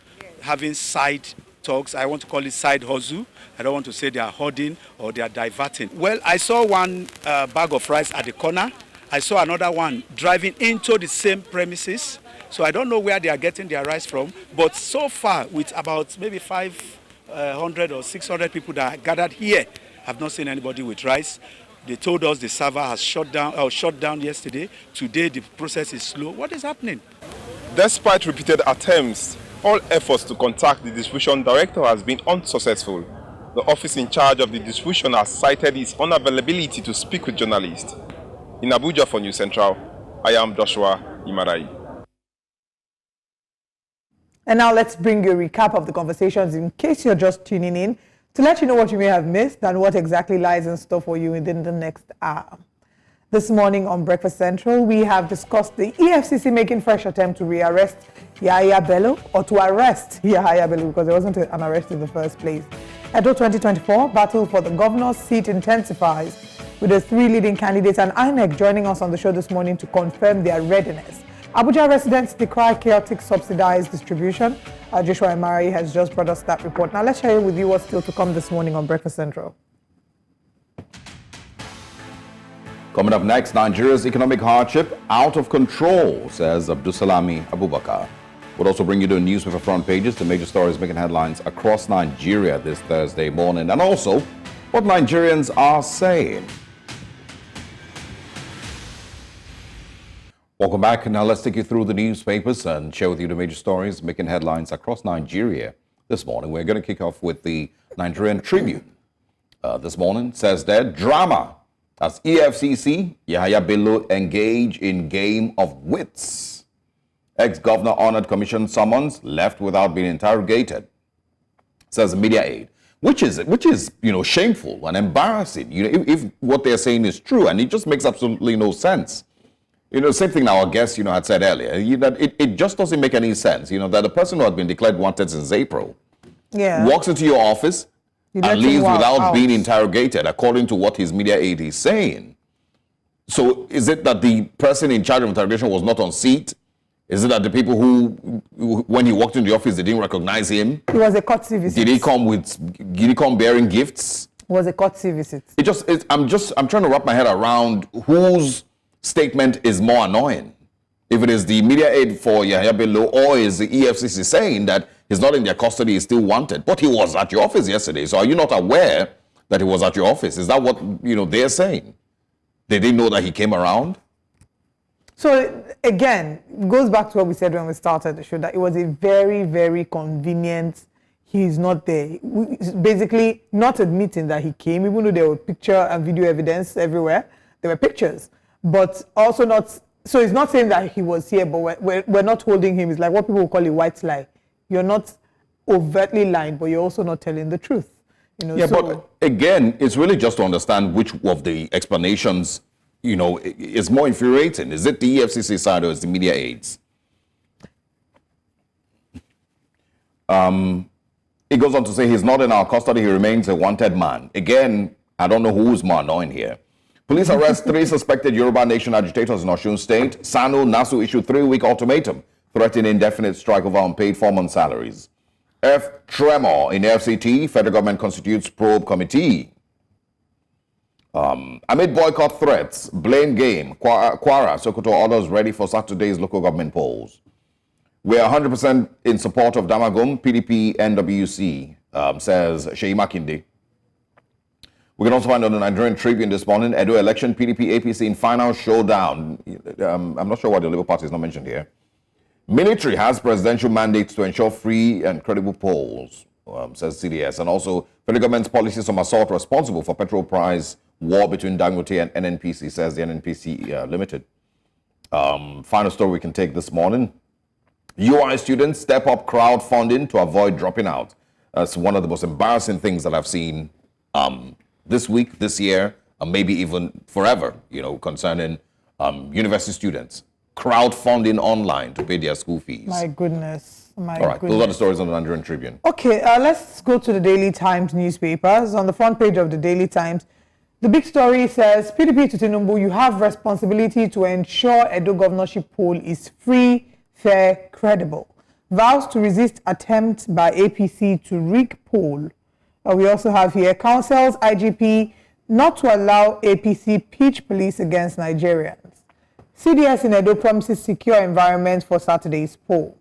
having side talks. I want to call it side hustle. I don't want to say they are hoarding or they are diverting. Well, I saw one bag of rice at the corner. I saw another one driving into the same premises. So I don't know where they are getting their rice from. But so far, with about maybe 500 or 600 people that are gathered here, I've not seen anybody with rice. They told us the server has shut down yesterday. Today, the process is slow. What is happening? Despite repeated attempts, all efforts to contact the distribution director has been unsuccessful. The office in charge of the distribution has cited its unavailability to speak with journalists. In Abuja for News Central, I am Joshua Imarai. And now let's bring you a recap of the conversations in case you're just tuning in, to let you know what you may have missed and what exactly lies in store for you within the next hour. This morning on Breakfast Central, we have discussed the EFCC making fresh attempt to rearrest Yahaya Bello, or to arrest Yahaya Bello, because there wasn't an arrest in the first place. Edo 2024, battle for the governor's seat intensifies, with the 3 leading candidates and INEC joining us on the show this morning to confirm their readiness. Abuja residents decry chaotic subsidized distribution. Joshua Imari has just brought us that report. Now let's share with you what's still to come this morning on Breakfast Central. Coming up next, Nigeria's economic hardship out of control, says Abdusalami Abubakar. We'll also bring you the newspaper front pages, the major stories making headlines across Nigeria this Thursday morning, and also what Nigerians are saying. Welcome back. Now let's take you through the newspapers and share with you the major stories making headlines across Nigeria this morning. We're going to kick off with the Nigerian Tribune. This morning says that drama as EFCC, Yahaya Bello engage in game of wits. Ex-governor honored commission summons, left without being interrogated, says Media Aid, which is shameful and embarrassing. If what they're saying is true, and it just makes absolutely no sense. Same thing our guest, had said earlier, that it just doesn't make any sense, that the person who had been declared wanted since April walks into your office, You let and him leaves walk without out. being interrogated, according to what his media aide is saying. So is it that the person in charge of interrogation was not on seat? Is it that the people who when he walked into the office, they didn't recognize him? It was a courtesy visit. Did he come bearing gifts? It was a courtesy visit. I'm trying to wrap my head around whose statement is more annoying. If it is the media aide for Yahaya Bello, or is the EFCC saying that he's not in their custody, he's still wanted, but he was at your office yesterday. So are you not aware that he was at your office? Is that what they're saying? They didn't know that he came around? So again, it goes back to what we said when we started the show, that it was a very, very convenient, he's not there. Basically not admitting that he came, even though there were picture and video evidence everywhere. There were pictures, but also not, so it's not saying that he was here, but we're not holding him. It's like what people would call a white lie. You're not overtly lying, but you're also not telling the truth. Yeah, but again, it's really just to understand which of the explanations is more infuriating. Is it the EFCC side or is the media aides? It goes on to say he's not in our custody. He remains a wanted man. Again, I don't know who's more annoying here. Police arrest 3 suspected Yoruba Nation agitators in Osun State. Sanu Nasu issued 3-week ultimatum threatening indefinite strike over unpaid 4-month salaries. Earth tremor in FCT. Federal government constitutes probe committee. Amid boycott threats, blame game, Kwara, Sokoto orders ready for Saturday's local government polls. We are 100% in support of Damagum, PDP, NWC, says Sheyi Makinde. We can also find on the Nigerian Tribune this morning, Edo election, PDP, APC in final showdown. I'm not sure why the Labour Party is not mentioned here. Military has presidential mandates to ensure free and credible polls, says CDS. And also, federal government's policies on assault responsible for petrol price war between Dangote and NNPC, says the NNPC Limited. Final story we can take this morning. UI students step up crowdfunding to avoid dropping out. That's one of the most embarrassing things that I've seen this week, this year, and maybe even forever, concerning university students crowdfunding online to pay their school fees. My goodness. All right, those are the stories on the Nigerian Tribune. Okay, let's go to the Daily Times newspapers. On the front page of the Daily Times, the big story says, PDP to Tinubu, you have responsibility to ensure Edo governorship poll is free, fair, credible. Vows to resist attempt by APC to rig poll. We also have here, counsels IGP not to allow APC pitch police against Nigerians. CDS in Edo promises secure environment for Saturday's poll.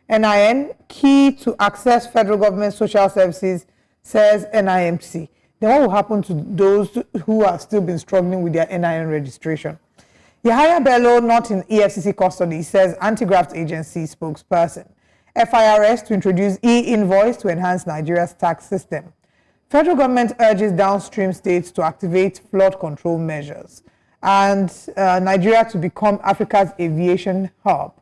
NIN, key to access federal government social services, says NIMC. Then what will happen to those who have still been struggling with their NIN registration? Yahaya Bello, not in EFCC custody, says anti-graft agency spokesperson. FIRS to introduce e-invoice to enhance Nigeria's tax system. Federal government urges downstream states to activate flood control measures. And Nigeria to become Africa's aviation hub,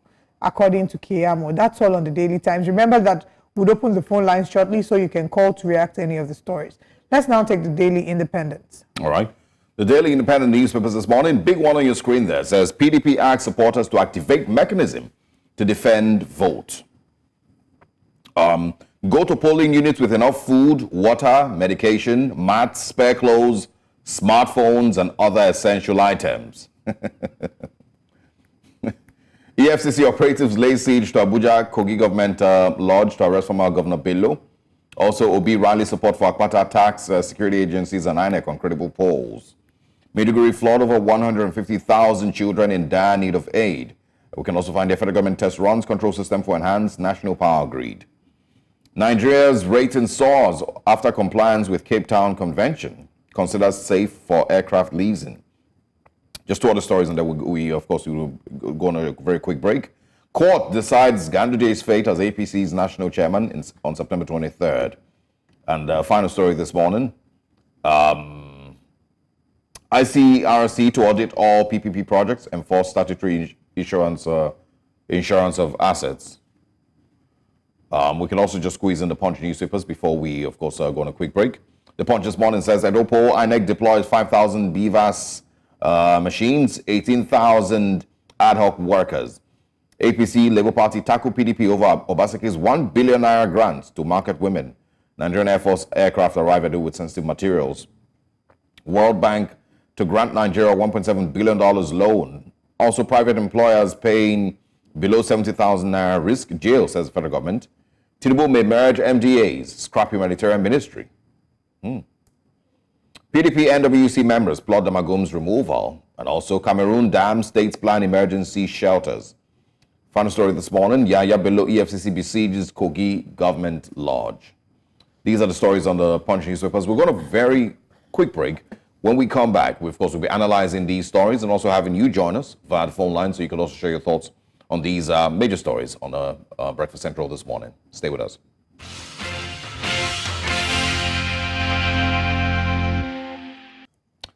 according to Keyamo. That's all on the Daily Times. Remember that we'll open the phone lines shortly so you can call to react to any of the stories. Let's now take the Daily Independent. All right. The Daily Independent newspapers this morning, big one on your screen there, says PDP asks supporters to activate mechanism to defend vote. Go to polling units with enough food, water, medication, mats, spare clothes, smartphones, and other essential items. EFCC operatives lay siege to Abuja Kogi government lodge to arrest former Governor Bello. Also, Obi rally support for Akpata tax security agencies and INEC on credible polls. Maiduguri flood over 150,000 children in dire need of aid. We can also find the federal government test runs control system for enhanced national power grid. Nigeria's rating soars after compliance with Cape Town Convention. Considered safe for aircraft leasing. Just two other stories, and then we of course, will go on a very quick break. Court decides Ganduje's fate as APC's national chairman on September 23rd. And final story this morning. ICRC to audit all PPP projects, enforce statutory insurance of assets. We can also just squeeze in the Punch newspapers before we, of course, go on a quick break. The Punch this morning says, Edopo, INEC deploys 5,000 BVAS machines, 18,000 ad hoc workers. APC, Labour Party tackle PDP over Obaseki's 1 billion naira grant to market women. Nigerian Air Force aircraft arrive at Edo with sensitive materials. World Bank to grant Nigeria $1.7 billion loan. Also, private employers paying below 70,000 naira risk jail, says the federal government. Tinubu may merge MDAs, scrap humanitarian ministry. PDP NWC members plot Damagum's removal. And also, Cameroon dams states plan emergency shelters. Final story this morning, Yahaya Bello EFCC besieges Kogi government lodge. These are the stories on the Punch newspapers. We're going to a very quick break. When we come back, we, of course, will be analyzing these stories and also having you join us via the phone line so you can also share your thoughts on these major stories on Breakfast Central this morning. Stay with us.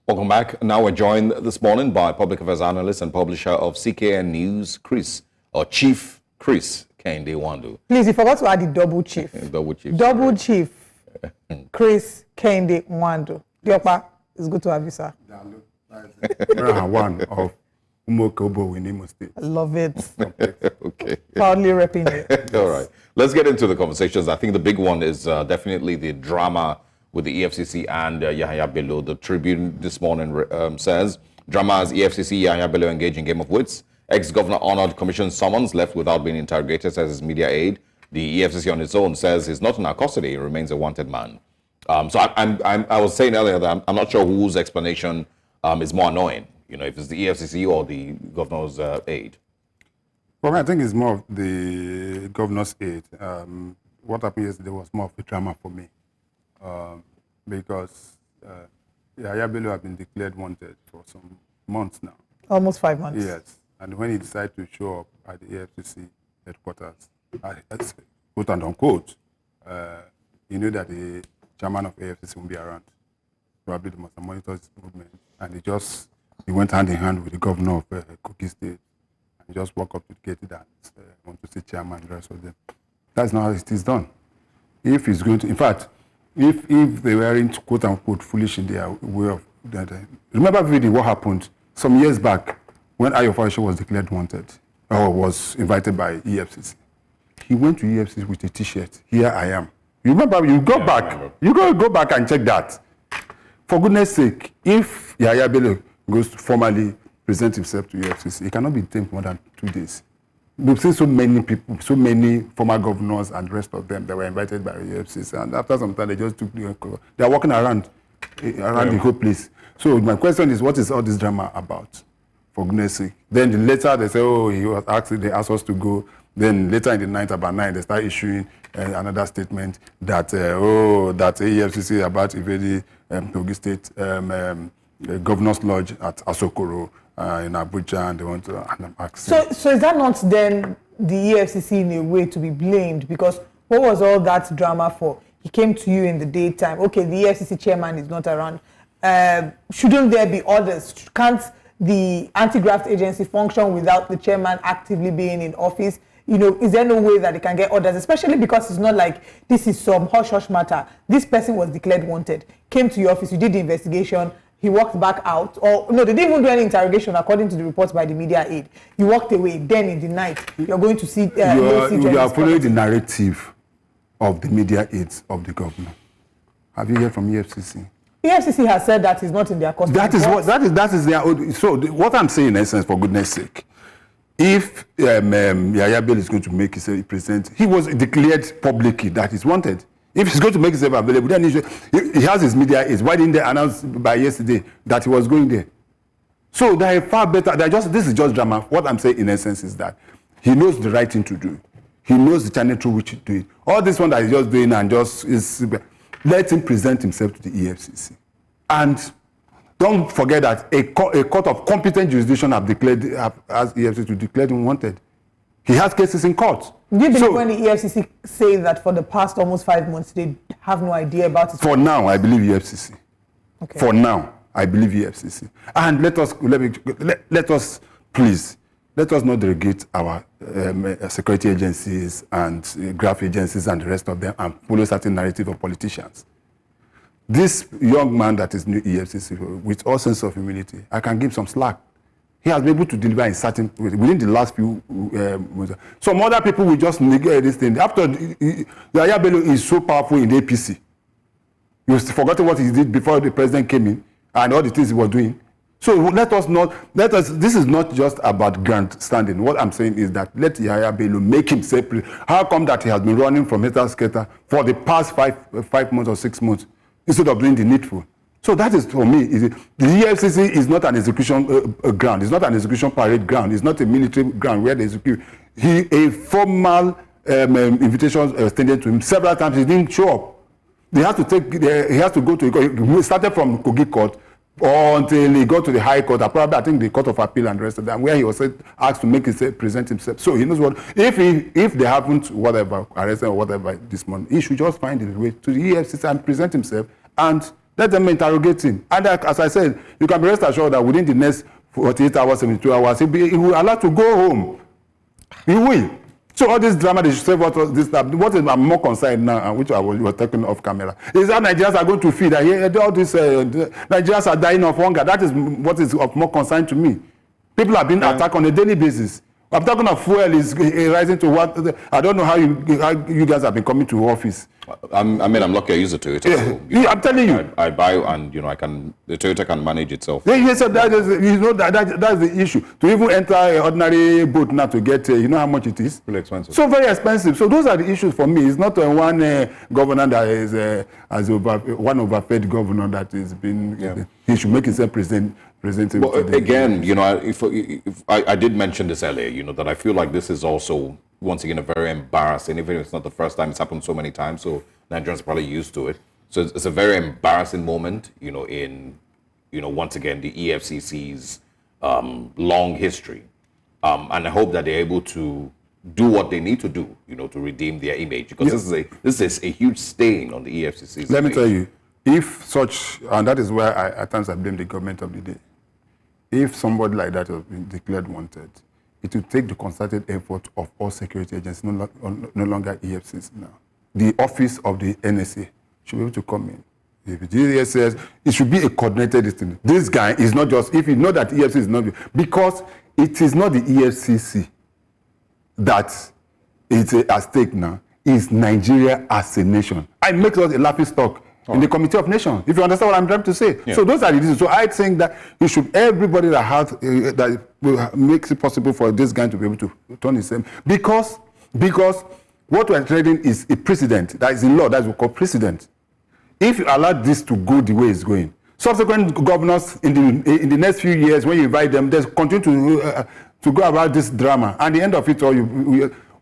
Welcome back. Now we're joined this morning by public affairs analyst and publisher of CKN News, Chief Chris Kehinde Nwandu. Please, you forgot to add the double chief. Double chief. Double chief. Chris Kehinde Nwandu. Diopa, it's good to have you, sir. One of Umokobo in Imo State. I love it. Okay. Proudly repping it. All right. Let's get into the conversations. I think the big one is definitely the drama with the EFCC and Yahaya Bello. The Tribune this morning says, drama as EFCC, Yahaya Bello engaging game of wits. Ex-governor honored commission summons, left without being interrogated, says his media aide. The EFCC on its own says he's not in our custody, he remains a wanted man. So I was saying earlier that I'm not sure whose explanation is more annoying, you know, if it's the EFCC or the governor's aide. Well, I think it's more of the governor's aide. What happened yesterday was more of a drama for me because Yahaya Bello has been declared wanted for some months now. Almost 5 months. Yes. And when he decided to show up at the EFCC headquarters, quote and unquote, he knew that the chairman of EFCC won't be around. Probably the most monitors movement. And he went hand in hand with the governor of Kogi State and just walked up to the gate and want to see chairman and the rest of them. That's not how it is done. If he's going to, in fact, if they weren't quote unquote foolish in their way of that, remember vividly what happened some years back when Ayo Farisha was declared wanted or was invited by EFCC. He went to EFCC with a T-shirt. Here I am. You remember? You go back. You go back and check that. For goodness sake, if Yahaya Bello goes to formally present himself to EFCC, he cannot be detained more than 2 days. We've seen so many people, so many former governors and the rest of them that were invited by EFCC, and after some time they just took they are walking around the whole place. So my question is, what is all this drama about? For goodness sake. Then the later they say, oh, he was asked, they asked us to go. Then later in the night, about 9, they start issuing another statement that, that EFCC about evading Kogi State Governor's Lodge at Asokoro in Abuja, and they want to access. So is that not then the EFCC in a way to be blamed? Because what was all that drama for? He came to you in the daytime. Okay, the EFCC chairman is not around. Shouldn't there be others? Can't the anti-graft agency function without the chairman actively being in office? You know, is there no way that they can get orders, especially because it's not like this is some hush-hush matter. This person was declared wanted, came to your office, you did the investigation, he walked back out, or no, they didn't even do any interrogation according to the reports by the media aide. You walked away, then in the night, you're going to see... you are following the narrative of the media aides of the governor. Have you heard from EFCC? EFCC has said that is not in their custody. That is their... So what I'm saying in essence, for goodness sake, if Yahaya Bello is going to make himself present, he was declared publicly that he's wanted. If he's going to make himself available, then he has his media aides. Why didn't they announce by yesterday that he was going there? So they are far better. This is just drama. What I'm saying in essence is that he knows the right thing to do. He knows the channel through which to do it. All this one that he's just doing and just is, let him present himself to the EFCC. And don't forget that a court of competent jurisdiction has EFCC to declare him wanted. He has cases in court. Do you believe when the EFCC say that for the past almost 5 months they have no idea about it? For now, I believe EFCC. Okay. For now, I believe EFCC. And let us please, let us not derogate our security agencies and graph agencies and the rest of them and follow certain narrative of politicians. This young man that is new EFCC, with all sense of humility, I can give some slack. He has been able to deliver in certain within the last few months. Some other people will just negate this thing. After Yahaya Bello is so powerful in the APC, you've forgotten what he did before the president came in and all the things he was doing. So this is not just about grandstanding. What I'm saying is that let Yahaya Bello make himself. How come that he has been running from hater skater for the past five months or 6 months instead of doing the needful? So that is, for me, the EFCC is not an execution ground. It's not an execution parade ground. It's not a military ground where they execute. A formal invitation extended to him several times. He didn't show up. He has to go to. He started from Kogi court until he got to the High Court. Probably, I think the Court of Appeal and the rest of them, where he was asked to present himself. So he knows what. If they haven't arrested or whatever this month, he should just find his way to the EFCC and present himself and let them interrogate him. And as I said, you can be rest assured that within the next 48 hours, 72 hours, he will allow to go home. He will. So all this drama, they should say what is I'm more concerned now, and which I was talking off camera, is that Nigerians are going to feed. All these Nigerians are dying of hunger. That is what is of more concern to me. People are being attacked on a daily basis. I'm talking of fuel is rising to what? I don't know how you guys have been coming to office. I'm lucky I use a Toyota. Yeah, I'm telling you. I buy and the Toyota can manage itself. Yes, so that is that's the issue. To even enter an ordinary boat now to get you know how much it is? Really expensive. So very expensive. So those are the issues for me. It's not one governor that is one overfed governor that is being. He should make himself presentable. Well, again, if I did mention this earlier, that I feel like this is also, once again, a very embarrassing, even if it's not the first time, it's happened so many times, so Nigerians are probably used to it. So it's a very embarrassing moment, in, once again, the EFCC's long history. And I hope that they're able to do what they need to do, to redeem their image, because this is a huge stain on the EFCC's Let image. me tell you, if such, and that is where at times I blame the government of the day, if somebody like that has been declared wanted, it will take the concerted effort of all security agencies, no longer EFCC now. The office of the NSA should be able to come in. If the DSS, it should be a coordinated thing. This guy is not just, if you know that EFCC is not, because it is not the EFCC that is at stake now, it's Nigeria as a nation. I make us a laughing stock in the Committee of Nations, if you understand what I'm trying to say. Yeah. So those are the reasons. So I think that you should, everybody that has, that makes it possible for this guy to be able to turn his name, because what we're trading is a precedent. That is in law, that's what we call precedent. If you allow this to go the way it's going, subsequent governors in the next few years, when you invite them, they continue to go about this drama. And the end of it all,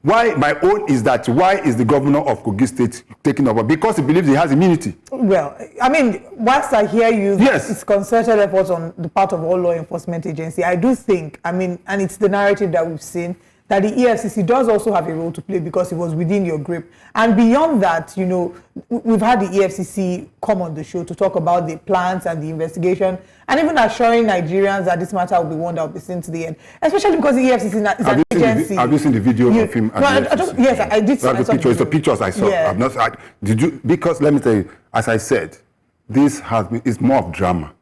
why my own is that why is the governor of Kogi State taking over? Because he believes he has immunity. Well, I mean, whilst I hear you, yes, it's concerted efforts on the part of all law enforcement agency. I do think, I mean, and it's the narrative that we've seen, that the EFCC does also have a role to play because it was within your grip. And beyond that, we've had the EFCC come on the show to talk about the plans and the investigation, and even assuring Nigerians that this matter will be one that will be seen to the end, especially because the EFCC is an agency. Have you seen the video of him? Yes, I did. The pictures. The pictures I saw. Yeah. Did you? Because let me tell you, as I said, this is more of drama.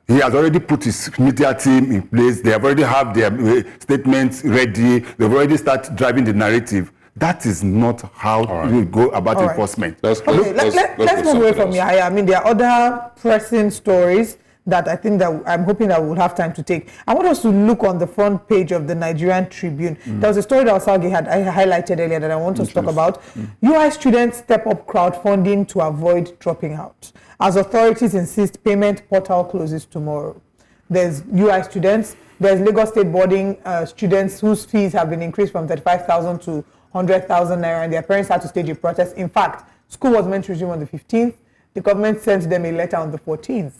He has already put his media team in place. They have already have their statements ready. They've already started driving the narrative. That is not how we go about enforcement. Let's move away from Yahaya. I mean, there are other pressing stories that I think that I'm hoping that we'll have time to take. I want us to look on the front page of the Nigerian Tribune. There was a story that Osage had highlighted earlier that I want us to talk about. UI students step up crowdfunding to avoid dropping out, as authorities insist payment portal closes tomorrow. There's UI students, there's Lagos State boarding students whose fees have been increased from 35,000 to 100,000 naira, and their parents had to stage a protest. In fact, school was meant to resume on the 15th. The government sent them a letter on the 14th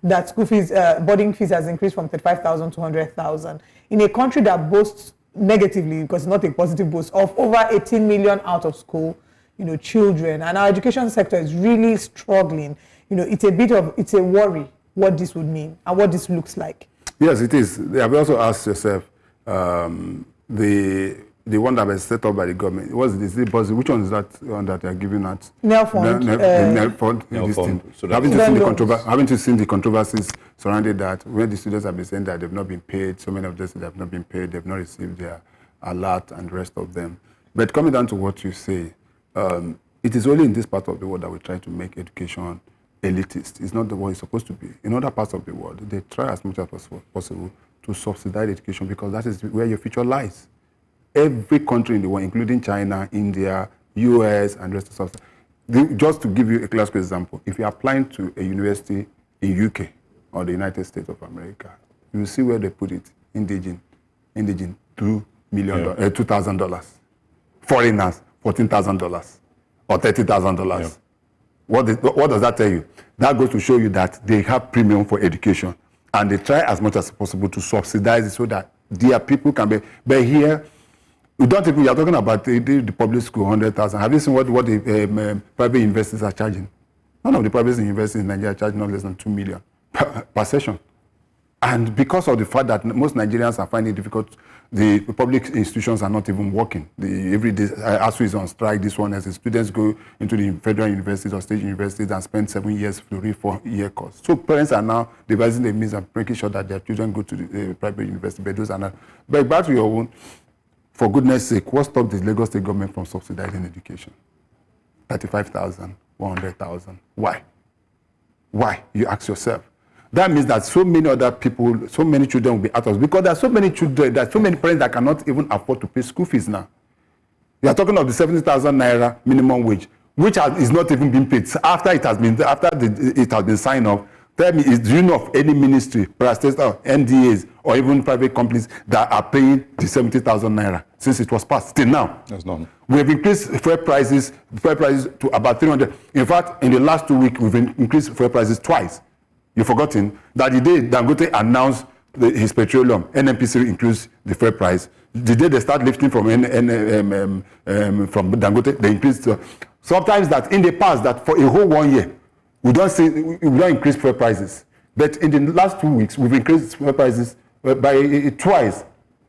that school fees, boarding fees has increased from 35,000 to 100,000. In a country that boasts negatively, because it's not a positive boast, of over 18 million out of school, children, and our education sector is really struggling. It's a worry what this would mean and what this looks like. Yes, it is. Have you also asked yourself, the the one that was set up by the government. Which one is that one that they are giving out? Nel Fund. Nel Fund. This thing. Haven't you seen the controversies surrounding that? Where the students have been saying that they've not been paid, so many of them have not been paid, they've not received their alert and the rest of them. But coming down to what you say, it is only in this part of the world that we try to make education elitist. It's not the way it's supposed to be. In other parts of the world, they try as much as possible to subsidize education because that is where your future lies. Every country in the world, including China, India, US, and the rest of South. Just to give you a classical example, if you're applying to a university in UK or the United States of America, you will see where they put it, indigent, $2,000. Foreigners, $14,000 or $30,000. Yeah. What does that tell you? That goes to show you that they have premium for education and they try as much as possible to subsidize it so that their people can be. But here, you are talking about the public school, 100,000. Have you seen what the private universities are charging? None of the private universities in Nigeria are charging not less than 2 million per session. And because of the fact that most Nigerians are finding it difficult, the public institutions are not even working. Every day, ASU is on strike, this one as the students go into the federal universities or state universities and spend 7 years to read 4-year course. So parents are now devising a means of making sure that their children go to the private university, but those are not. But back to your own, for goodness sake, what stopped the Lagos state government from subsidizing education? 35,000, 100,000. Why? Why? You ask yourself. That means that so many other people, so many children will be out of school because there are so many children, there are so many parents that cannot even afford to pay school fees now. You are talking of the 70,000 naira minimum wage, which is not even being paid after it has been signed off. Tell me, do you know of any ministry, parastate or NDAs, or even private companies that are paying the 70,000 naira since it was passed till now? There's none. We have increased fuel prices to about 300. In fact, in the last 2 weeks, we've increased fuel prices twice. You've forgotten that the day Dangote announced his petroleum, NNPC increased the fuel price. The day they start lifting from Dangote, they increased. Sometimes that in the past, that for a whole 1 year, we don't increase fuel prices. But in the last 2 weeks, we've increased fuel prices by twice.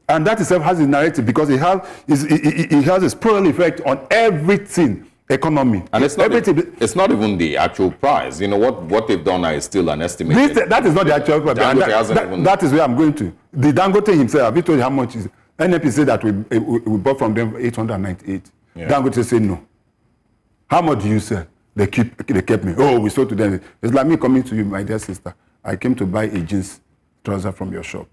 And that itself has a narrative because it has a spiral effect on everything. Economy. And it's not even the actual price. You know, what they've done now is still an estimate. That is not the actual price. That is where I'm going to. The Dangote himself, have you told you how much is it? NNP said that we bought from them 898. Yeah. Dangote said no. How much do you sell? They kept me. Oh, we sold to them. It's like me coming to you, my dear sister. I came to buy a jeans trouser from your shop.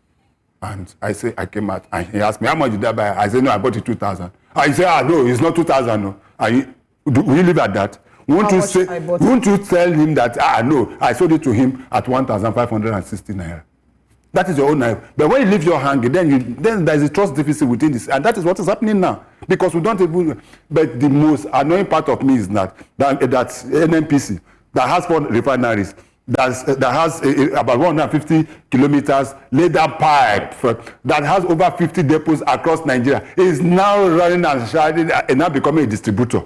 And I came out and he asked me, how much did I buy? I said, no, I bought it 2,000. I said, no, it's not 2,000. No. Will you leave at that? Won't you tell him that, no, I sold it to him at 1,560 naira. That is your own naira. But when you leave your hand, then there is a trust deficit within this. And that is what is happening now. Because we don't even, but the most annoying part of me is that NNPC, that has 4 refineries, that has about 150 kilometers laid down pipe, that has over 50 depots across Nigeria, is now running and shining and now becoming a distributor.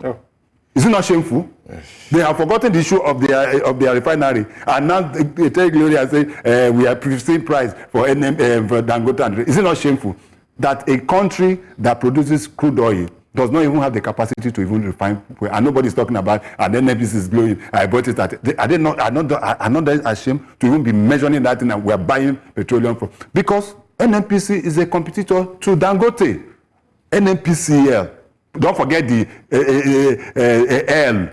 Oh. Is it not shameful? Yes. They have forgotten the issue of their refinery, and now they take glory and say we are pricing price for Dangote. Is it not shameful that a country that produces crude oil does not even have the capacity to even refine, and nobody is talking about, and then NPC is blowing, I bought it at, are not ashamed to even be measuring that thing, and we are buying petroleum from, because NNPC is a competitor to Dangote, NNPCL. Don't forget the L,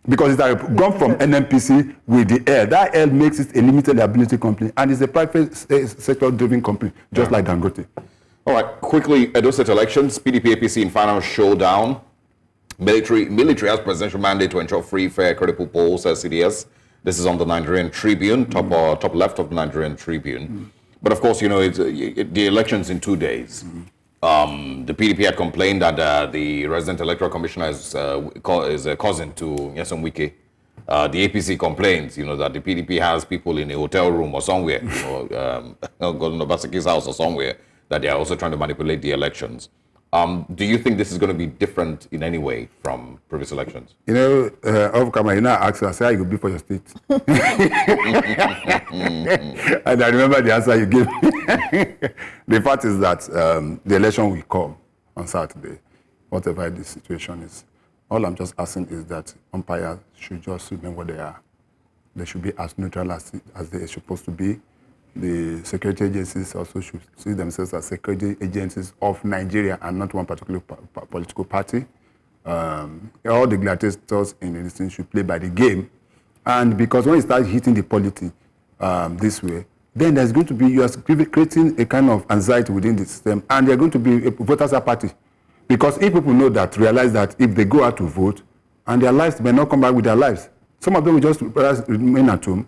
because it's gone from NNPC with the L. That L makes it a limited liability company, and it's a private sector-driven company, just like Dangote. All right, quickly, Edo State elections, PDP APC in final showdown. Military has presidential mandate to ensure free, fair, credible polls, CDS. This is on the Nigerian Tribune, top left of the Nigerian Tribune. But of course, you know, the election's in 2 days. The PDP had complained that the resident electoral commissioner is a cousin to Nyesom Wike. The APC complains, you know, that the PDP has people in a hotel room or somewhere, Governor Obasanjo's house or somewhere, that they are also trying to manipulate the elections. Do you think this is going to be different in any way from previous elections? You know, off camera, you know, I asked you, I said, how you go be for your state? And I remember the answer you gave me. The fact is that the election will come on Saturday, whatever the situation is. All I'm just asking is that umpires should just remain what they are. They should be as neutral as they're supposed to be. The security agencies also should see themselves as security agencies of Nigeria and not one particular political party. All the gladiators in this thing should play by the game. And because when you start hitting the polity this way, then there's going to be, you are creating a kind of anxiety within the system, and they're going to be a voters party. Because if people know that, realize that if they go out to vote, and their lives may not come back with their lives, some of them will just remain at home,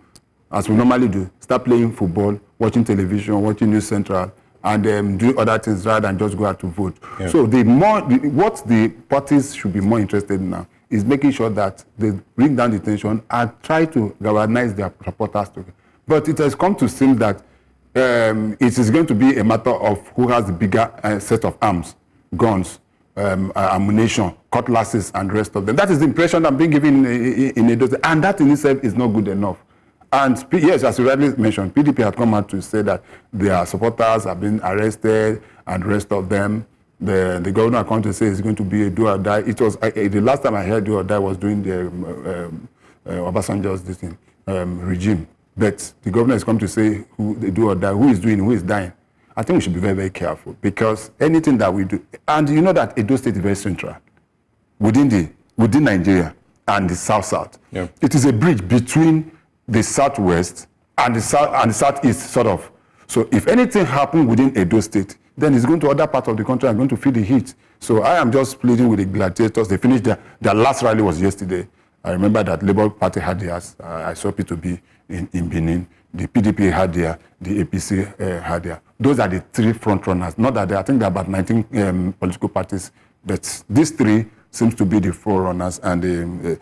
as we normally do, start playing football, watching television, watching News Central, and do other things rather than just go out to vote. Yeah. So what the parties should be more interested in now is making sure that they bring down the tension and try to galvanize their supporters together. But it has come to seem that it is going to be a matter of who has the bigger set of arms, guns, ammunition, cutlasses, and the rest of them. That is the impression I'm being given in Edo, and that in itself is not good enough. And yes, as you rightly mentioned, PDP had come out to say that their supporters have been arrested and the rest of them. The governor come to say it's going to be a do or die. It was the last time I heard do or die was during the Obasanjo's regime. But the governor is come to say who they do or die, who is doing, who is dying. I think we should be very, very careful, because anything that we do, and you know that Edo State is very central within Nigeria and the South. Yeah. It is a bridge between the Southwest and the Southeast, sort of. So if anything happens within Edo State, then it's going to other parts of the country and going to feel the heat. So I am just pleading with the gladiators. They finished their last rally was yesterday. I remember that Labour Party had theirs. I saw P2B in Benin. The PDP had their, the APC had their. Those are the three front runners. Not that I think there are about 19 political parties, but these three seems to be the forerunners. And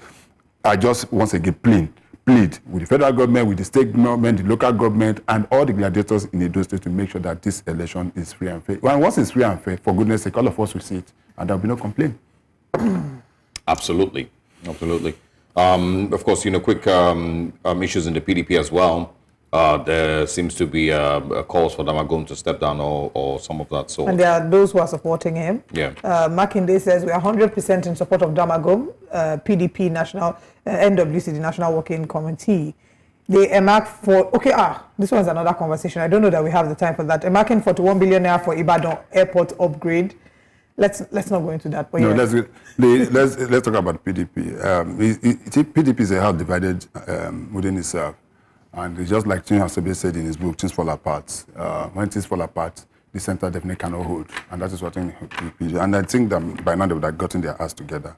I just once again plead with the federal government, with the state government, the local government, and all the gladiators in Edo State to make sure that this election is free and fair. Well, once it's free and fair, for goodness sake, all of us will see it, and there will be no complaint. Absolutely. Of course, quick issues in the PDP as well. There seems to be calls for Damagum to step down or some of that sort. And there are those who are supporting him. Yeah. Makinde says we are 100% in support of Damagum, PDP National, NWC, the National Working Committee. They earmark for, this one's another conversation. I don't know that we have the time for that. Earmarking 41 billion naira for Ibadan airport upgrade. Let's not go into that. But no, let's talk about PDP. PDP is a house divided within itself. And it's just like Chin Hasebe said in his book, Things Fall Apart. When things fall apart, the center definitely cannot hold. And that is what I think. And I think that by now they would have gotten their ass together.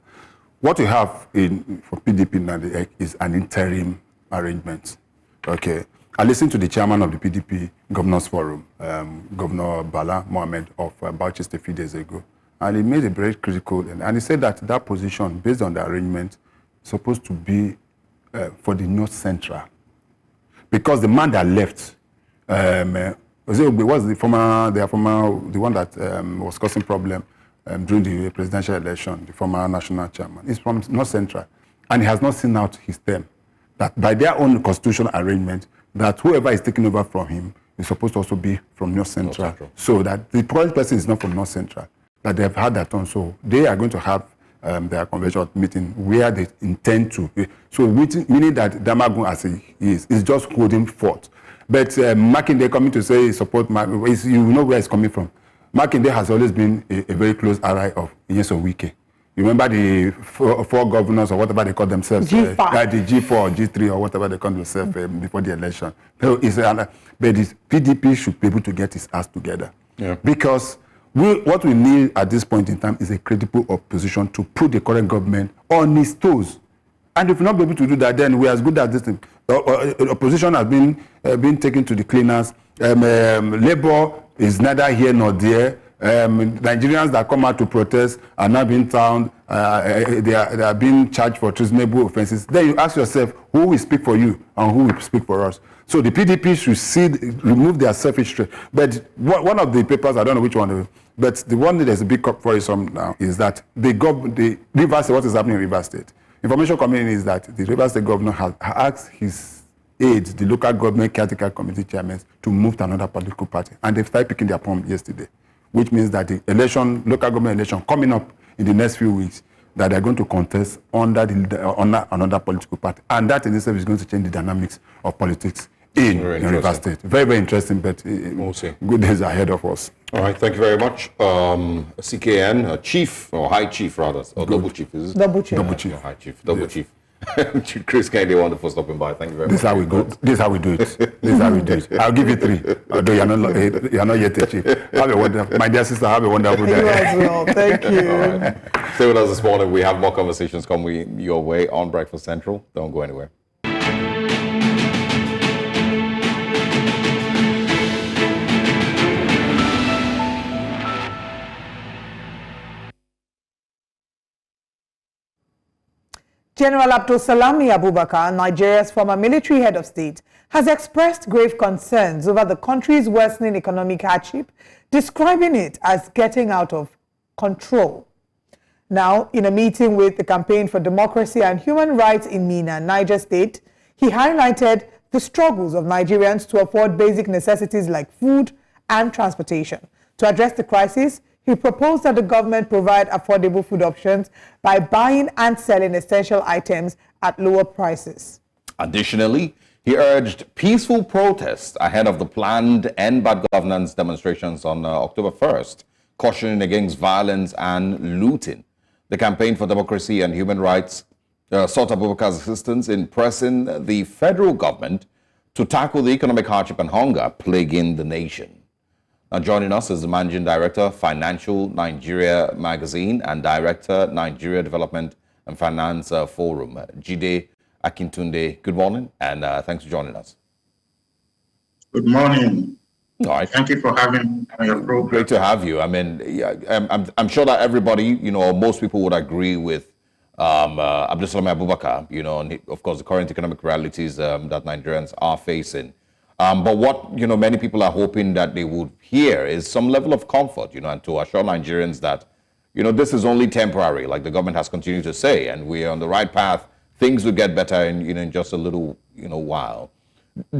What we have for PDP now is an interim arrangement. Okay. I listened to the chairman of the PDP Governors Forum, Governor Bala Mohammed of Bauchi a few days ago. And he made a very critical, and he said that position, based on the arrangement, is supposed to be for the North Central. Because the man that left, was the one that was causing problem during the presidential election, the former national chairman. He's from North Central, and he has not seen out his term. That by their own constitutional arrangement, that whoever is taking over from him is supposed to also be from North Central. So that the current person is not from North Central, that they have had that on. So they are going to have their convention meeting where they intend to. So meaning that Damagum as he is just holding forth. But Makinde coming to say support, you know where it's coming from. Makinde has always been a very close ally of Nyesom Wike. You remember the four governors or whatever they call themselves? G5. The G4 or G3 or whatever they call themselves before the election. So but the PDP should be able to get his ass together. Yeah. Because what we need at this point in time is a credible opposition to put the current government on its toes. And if we're not able to do that, then we're as good as this thing. Opposition has been taken to the cleaners. Labour is neither here nor there. Nigerians that come out to protest are now being found. They are being charged for treasonable offences. Then you ask yourself, who will speak for you and who will speak for us? So the PDP should remove their selfish trait. But one of the papers, I don't know which one, but the one that is a big worrisome now is that the Rivers State, what is happening in Rivers State? Information coming in is that the Rivers State governor has asked his aides, the local government caretaker committee chairmen, to move to another political party. And they started picking their palm yesterday. which means that the election, local government election coming up in the next few weeks, that they're going to contest under another political party. And that in itself is going to change the dynamics of politics in Rivers State. Very, very interesting, but good days ahead of us. All right, thank you very much. CKN, Chief, or High Chief rather, or Double Chief, is it? Double Chief. Double Chief. High Chief, Double Chief. Chris Kennedy, wonderful stopping by. Thank you very much. This is how we do. This is how we do it. This is how we do it. I'll give you 3. Although you're not yet a chief. Have a wonderful, my dear sister. Have a wonderful day. You as well. Thank you. All right. Stay with us this morning. We have more conversations coming your way on Breakfast Central. Don't go anywhere. General Abdul Salami Abubakar, Nigeria's former military head of state, has expressed grave concerns over the country's worsening economic hardship, describing it as getting out of control. Now, in a meeting with the Campaign for Democracy and Human Rights in Minna, Niger State, he highlighted the struggles of Nigerians to afford basic necessities like food and transportation. To address the crisis, he proposed that the government provide affordable food options by buying and selling essential items at lower prices. Additionally, he urged peaceful protests ahead of the planned End Bad Governance demonstrations on October 1st, cautioning against violence and looting. The Campaign for Democracy and Human Rights sought Abubakar's assistance in pressing the federal government to tackle the economic hardship and hunger plaguing the nation. Now joining us is the Managing Director, Financial Nigeria Magazine and Director, Nigeria Development and Finance Forum, Jide Akintunde. Good morning, and thanks for joining us. Good morning. All right. Thank you for having me on your program. Great to have you. I mean, I'm sure that everybody, most people would agree with Abdul Salami Abubakar, and of course the current economic realities that Nigerians are facing. But what, many people are hoping that they would hear is some level of comfort, and to assure Nigerians that, this is only temporary, like the government has continued to say, and we're on the right path. Things will get better in just a little, while.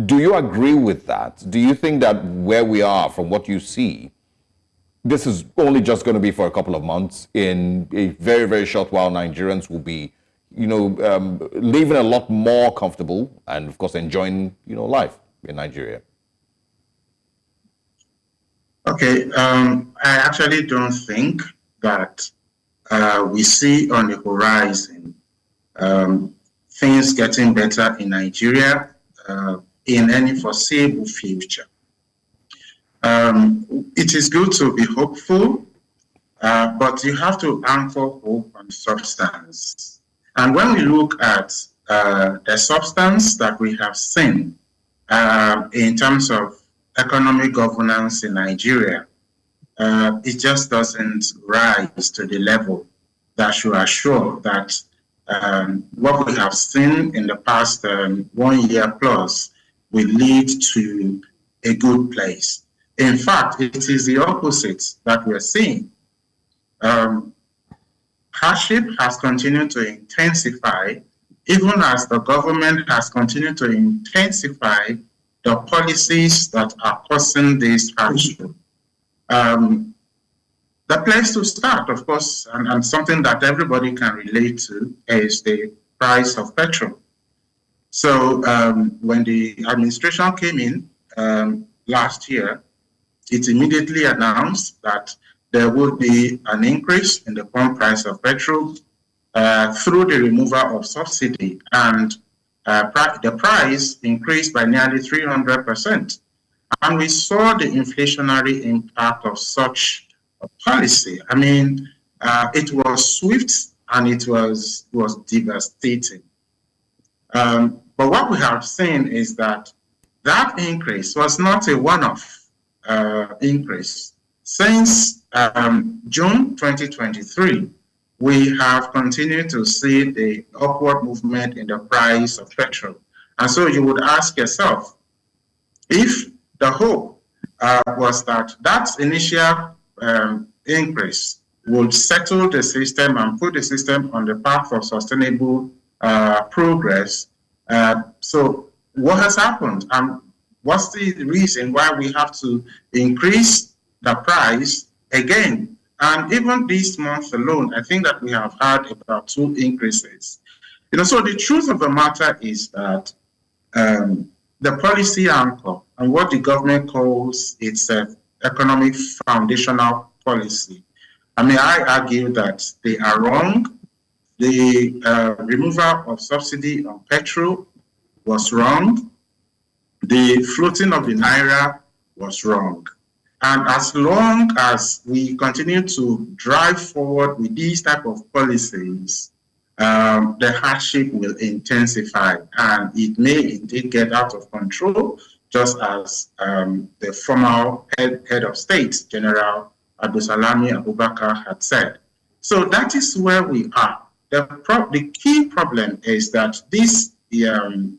Do you agree with that? Do you think that where we are, from what you see, this is only just going to be for a couple of months? In a very, very short while, Nigerians will be, living a lot more comfortable and, of course, enjoying, life in Nigeria? Okay, I actually don't think that we see on the horizon things getting better in Nigeria in any foreseeable future. It is good to be hopeful, but you have to anchor hope on substance. And when we look at the substance that we have seen in terms of economic governance in Nigeria, it just doesn't rise to the level that should assure that what we have seen in the past 1 year plus will lead to a good place. In fact, it is the opposite that we're seeing. Hardship has continued to intensify, even as the government has continued to intensify the policies that are causing this hardship. The place to start, of course, and something that everybody can relate to, is the price of petrol. So when the administration came in last year, it immediately announced that there would be an increase in the pump price of petrol through the removal of subsidy, and the price increased by nearly 300%. And we saw the inflationary impact of such a policy. I mean, it was swift and it was devastating. But what we have seen is that that increase was not a one-off increase. Since June 2023, we have continued to see the upward movement in the price of petrol. And so you would ask yourself, if the hope was that that initial increase would settle the system and put the system on the path of sustainable progress, so what has happened? What's the reason why we have to increase the price again. And even this month alone, I think that we have had about 2 increases. So the truth of the matter is that the policy anchor and what the government calls its economic foundational policy, I argue that they are wrong. The removal of subsidy on petrol was wrong. The floating of the naira was wrong. And as long as we continue to drive forward with these type of policies, the hardship will intensify and it may indeed get out of control, just as the former head of state, General Abdulsalami Abubakar, had said. So that is where we are. The key problem is that the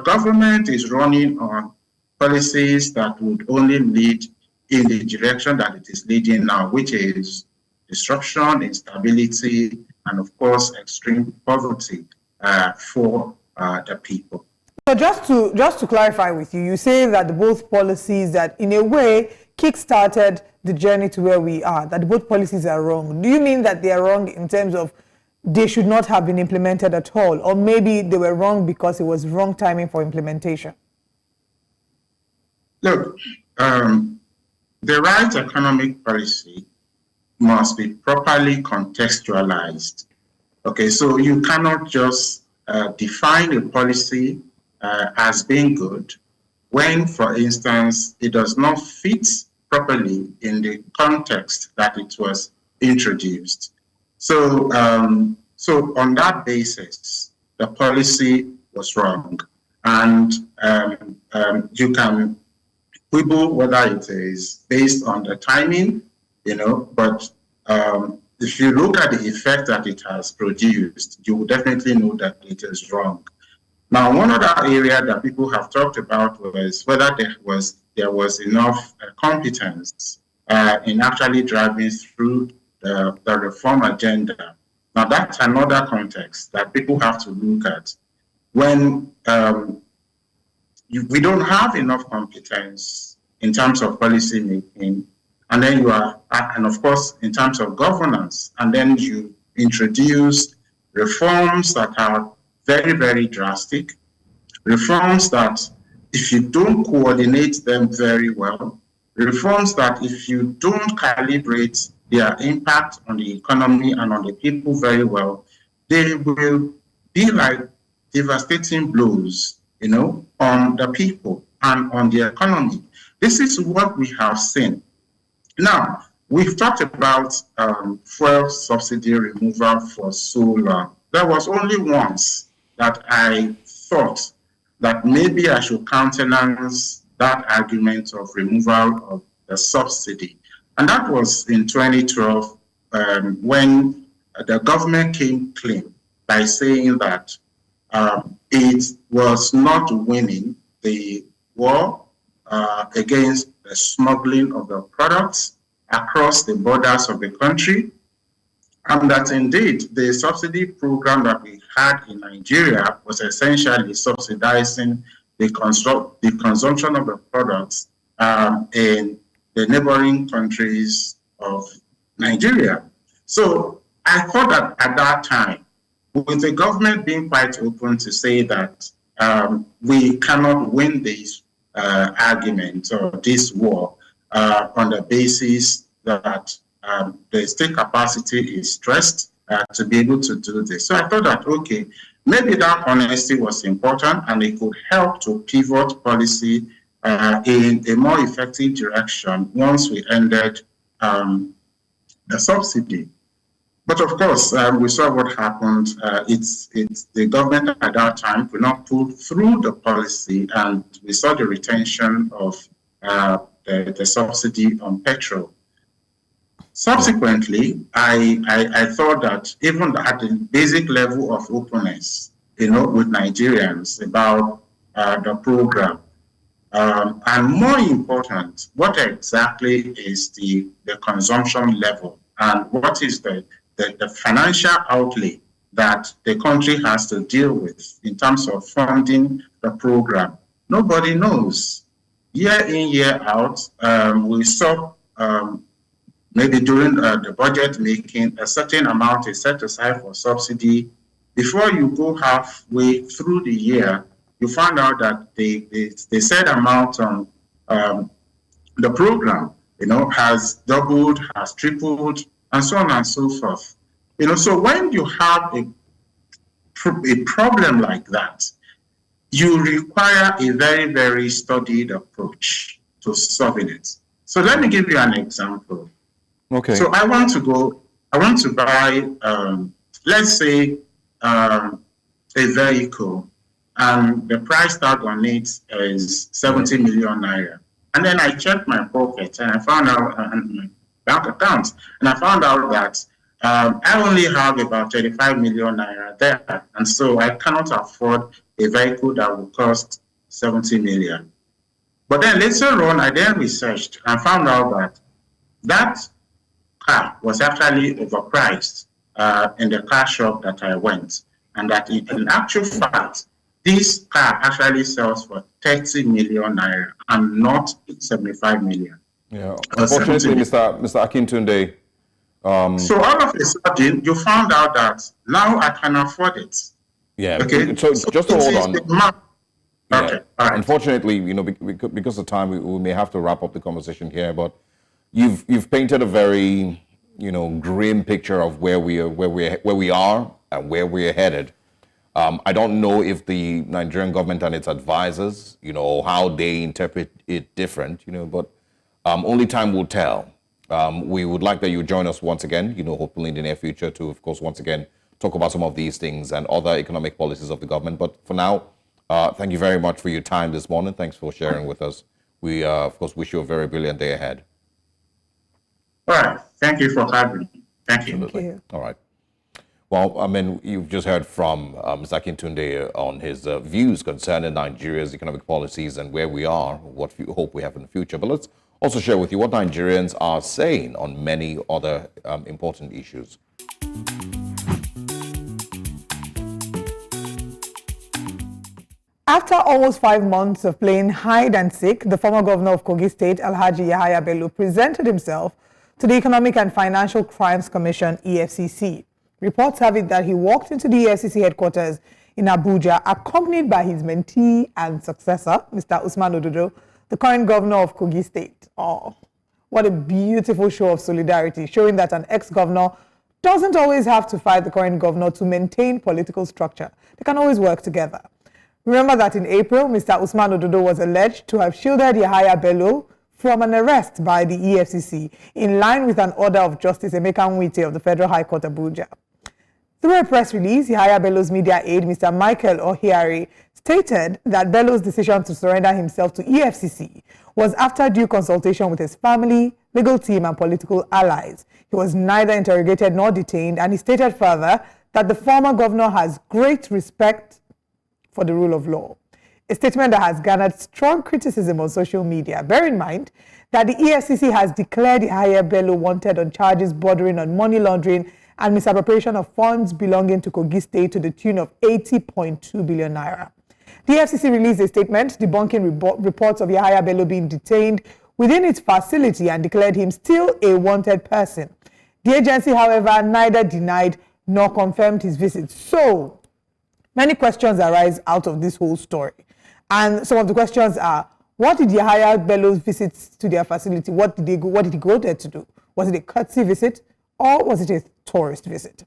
government is running on policies that would only lead in the direction that it is leading now, which is disruption, instability, and of course, extreme poverty for the people. So just to clarify with you, you say that both policies that in a way kick-started the journey to where we are, that both policies are wrong. Do you mean that they are wrong in terms of they should not have been implemented at all, or maybe they were wrong because it was wrong timing for implementation? Look, the right economic policy must be properly contextualized. Okay, so you cannot just define a policy as being good when, for instance, it does not fit properly in the context that it was introduced. So, so on that basis, the policy was wrong, and you can quibble whether it is based on the timing, but if you look at the effect that it has produced, you will definitely know that it is wrong. Now, one other area that people have talked about was whether there was enough competence in actually driving through the reform agenda. Now, that's another context that people have to look at. When we don't have enough competence in terms of policy making, and then and of course, in terms of governance, and then you introduce reforms that are very, very drastic, reforms that if you don't coordinate them very well, reforms that if you don't calibrate their impact on the economy and on the people very well, they will be like devastating blows, on the people and on the economy. This is what we have seen. Now, we've talked about fuel subsidy removal for so long. There was only once that I thought that maybe I should countenance that argument of removal of the subsidy. And that was in 2012 when the government came clean by saying that it was not winning the war against the smuggling of the products across the borders of the country, and that indeed the subsidy program that we had in Nigeria was essentially subsidizing the consumption of the products in the neighboring countries of Nigeria. So I thought that at that time, with the government being quite open to say that we cannot win this argument or this war on the basis that the state capacity is stressed to be able to do this. So I thought that, okay, maybe that honesty was important and it could help to pivot policy in a more effective direction once we ended the subsidy. But of course, we saw what happened. It's the government at that time could not pull through the policy, and we saw the retention of the subsidy on petrol. Subsequently, I thought that even at the basic level of openness, with Nigerians about the program, and more important, what exactly is the consumption level, and what is the financial outlay that the country has to deal with in terms of funding the program. Nobody knows. Year in, year out, we saw maybe during the budget making, a certain amount is set aside for subsidy. Before you go halfway through the year, you find out that the said amount on the program, has doubled, has tripled, and so on and so forth. So when you have a problem like that, you require a very, very studied approach to solving it. So let me give you an example. Okay. So I want to buy, let's say, a vehicle, and the price tag on it is 70 million naira. And then I checked my pocket and I found out, my bank account, and I found out that I only have about 35 million naira there. And so I cannot afford a vehicle that will cost 70 million. But then later on, I then researched and found out that car was actually overpriced in the car shop that I went. And that in actual fact, this car actually sells for 30 million naira and not 75 million. Yeah. Unfortunately, Mr. Akintunde. So all of a sudden, you found out that now I can afford it. Yeah. Okay. So just hold on. Okay. All right. Unfortunately, because of time, we may have to wrap up the conversation here. But you've painted a very, grim picture of where we are and where we're headed. I don't know if the Nigerian government and its advisors, how they interpret it different, but only time will tell. We would like that you join us once again, hopefully in the near future to, of course, once again, talk about some of these things and other economic policies of the government. But for now, thank you very much for your time this morning. Thanks for sharing with us. We, of course, wish you a very brilliant day ahead. All right. Thank you for having me. Thank you. Absolutely. All right. Well, you've just heard from Mr. Akintunde on his views concerning Nigeria's economic policies and where we are, what hope we have in the future. But let's also share with you what Nigerians are saying on many other important issues. After almost 5 months of playing hide and seek, the former governor of Kogi State, Alhaji Yahaya Bello, presented himself to the Economic and Financial Crimes Commission, EFCC. Reports have it that he walked into the EFCC headquarters in Abuja, accompanied by his mentee and successor, Mr. Usman Ododo, the current governor of Kogi State. Oh, what a beautiful show of solidarity, showing that an ex-governor doesn't always have to fight the current governor to maintain political structure. They can always work together. Remember that in April, Mr. Usman Ododo was alleged to have shielded Yahaya Bello from an arrest by the EFCC in line with an order of Justice Emeka Nwite of the Federal High Court, Abuja. Through a press release, Yahaya Bello's media aide, Mr. Michael Ohiari, stated that Bello's decision to surrender himself to EFCC was after due consultation with his family, legal team, and political allies. He was neither interrogated nor detained, and he stated further that the former governor has great respect for the rule of law. A statement that has garnered strong criticism on social media. Bear in mind that the EFCC has declared Yahaya Bello wanted on charges bordering on money laundering and misappropriation of funds belonging to Kogi State to the tune of 80.2 billion naira. The EFCC released a statement debunking reports of Yahaya Bello being detained within its facility and declared him still a wanted person. The agency, however, neither denied nor confirmed his visit. So, many questions arise out of this whole story. And some of the questions are, what did Yahaya Bello's visits to their facility, what did he go there to do? Was it a courtesy visit or was it a tourist visit?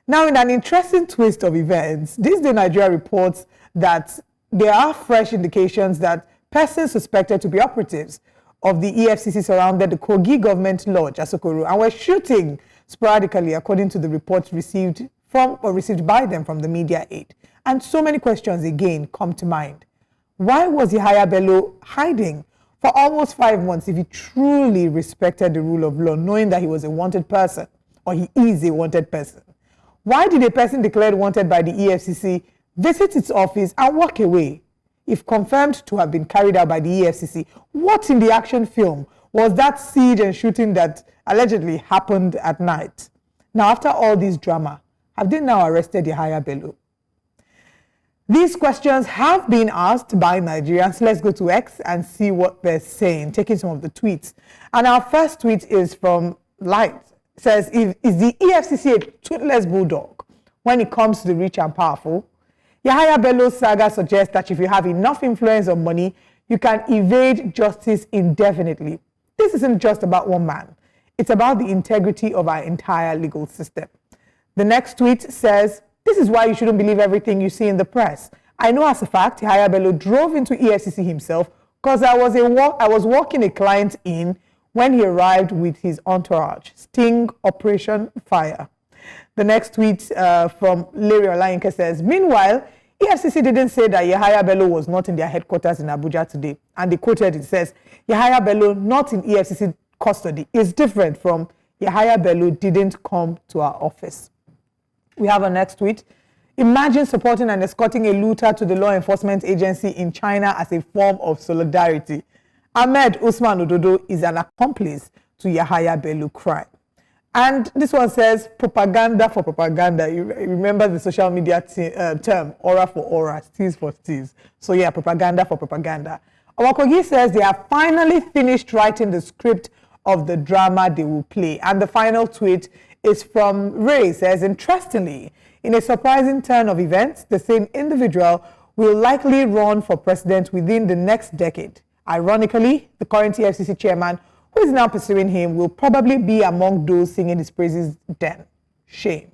Now, in an interesting twist of events, This Day Nigeria reports that there are fresh indications that persons suspected to be operatives of the EFCC surrounded the Kogi government lodge, Asokoro, and were shooting sporadically, according to the reports received by them from the media aid. And so many questions again come to mind. Why was Yahaya Bello hiding for almost 5 months if he truly respected the rule of law, knowing that he was a wanted person, or he is a wanted person? Why did a person declared wanted by the EFCC visit its office and walk away? If confirmed to have been carried out by the EFCC, what in the action film was that siege and shooting that allegedly happened at night? Now, after all this drama, have they now arrested Yahaya Bello? These questions have been asked by Nigerians. Let's go to X and see what they're saying, taking some of the tweets. And our first tweet is from Light says, is the EFCC a toothless bulldog when it comes to the rich and powerful? Yahaya Bello's saga suggests that if you have enough influence or money, you can evade justice indefinitely. This isn't just about one man. It's about the integrity of our entire legal system. The next tweet says, this is why you shouldn't believe everything you see in the press. I know as a fact, Yahaya Bello drove into EFCC himself because I was walking a client in when he arrived with his entourage. Sting Operation Fire. The next tweet from Larry Olayinka says, meanwhile, EFCC didn't say that Yahaya Bello was not in their headquarters in Abuja today. And they quoted, it says, Yahaya Bello not in EFCC custody is different from Yahaya Bello didn't come to our office. We have a next tweet. Imagine supporting and escorting a looter to the law enforcement agency in China as a form of solidarity. Ahmed Usman Ododo is an accomplice to Yahaya Bello crime. And this one says, propaganda for propaganda. You remember the social media term, aura for aura, steez for steez. So yeah, propaganda for propaganda. Our Kogi says they have finally finished writing the script of the drama they will play. And the final tweet is from Ray. Says, interestingly, in a surprising turn of events, the same individual will likely run for president within the next decade. Ironically, the current EFCC chairman, who is now pursuing him, will probably be among those singing his praises then. Shame.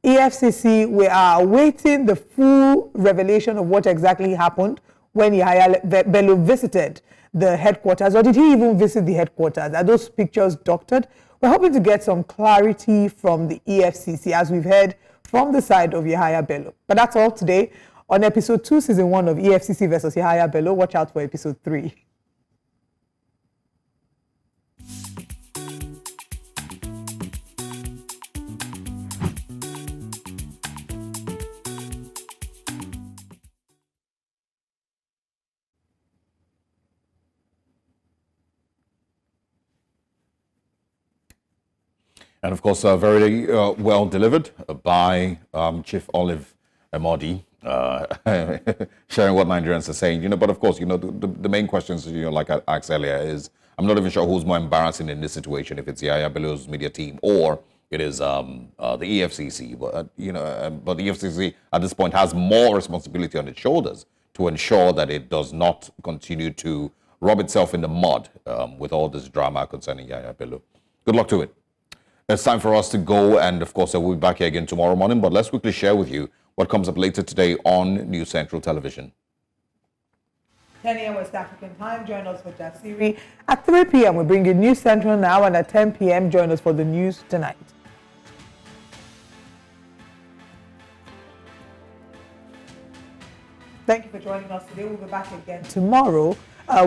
EFCC, we are awaiting the full revelation of what exactly happened when Yahaya Bello visited the headquarters, or did he even visit the headquarters? Are those pictures doctored? We're hoping to get some clarity from the EFCC, as we've heard from the side of Yahaya Bello. But that's all today on episode 2, season 1 of EFCC versus Yahaya Bello. Watch out for episode 3. And of course, very well delivered by Chief Olive Emodi, sharing what Nigerians are saying. But of course, the main questions, like I asked earlier, is I'm not even sure who's more embarrassing in this situation, if it's Yahaya Bello's media team or it is the EFCC. But but the EFCC at this point has more responsibility on its shoulders to ensure that it does not continue to rub itself in the mud with all this drama concerning Yahaya Bello. Good luck to it. It's time for us to go, and of course, we'll be back here again tomorrow morning. But let's quickly share with you what comes up later today on News Central Television. 10 a.m. West African time, join us for Jasiri. At 3 p.m., we bring you News Central now, and at 10 p.m., join us for the news tonight. Thank you for joining us today. We'll be back again tomorrow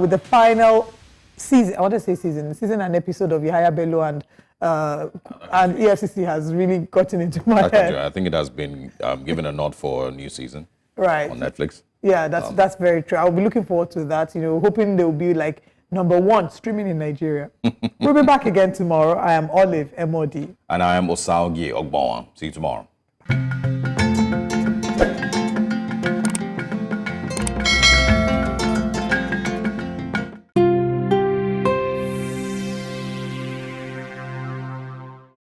with the final season. I want to say season and episode of Yahaya Bello and EFCC has really gotten into my head. I think it has been given a nod for a new season, right, on Netflix. Yeah, that's very true. I'll be looking forward to that. Hoping they'll be like #1 streaming in Nigeria. We'll be back again tomorrow. I am Olive Emodi, and I am Osaogie Ogbawa. See you tomorrow.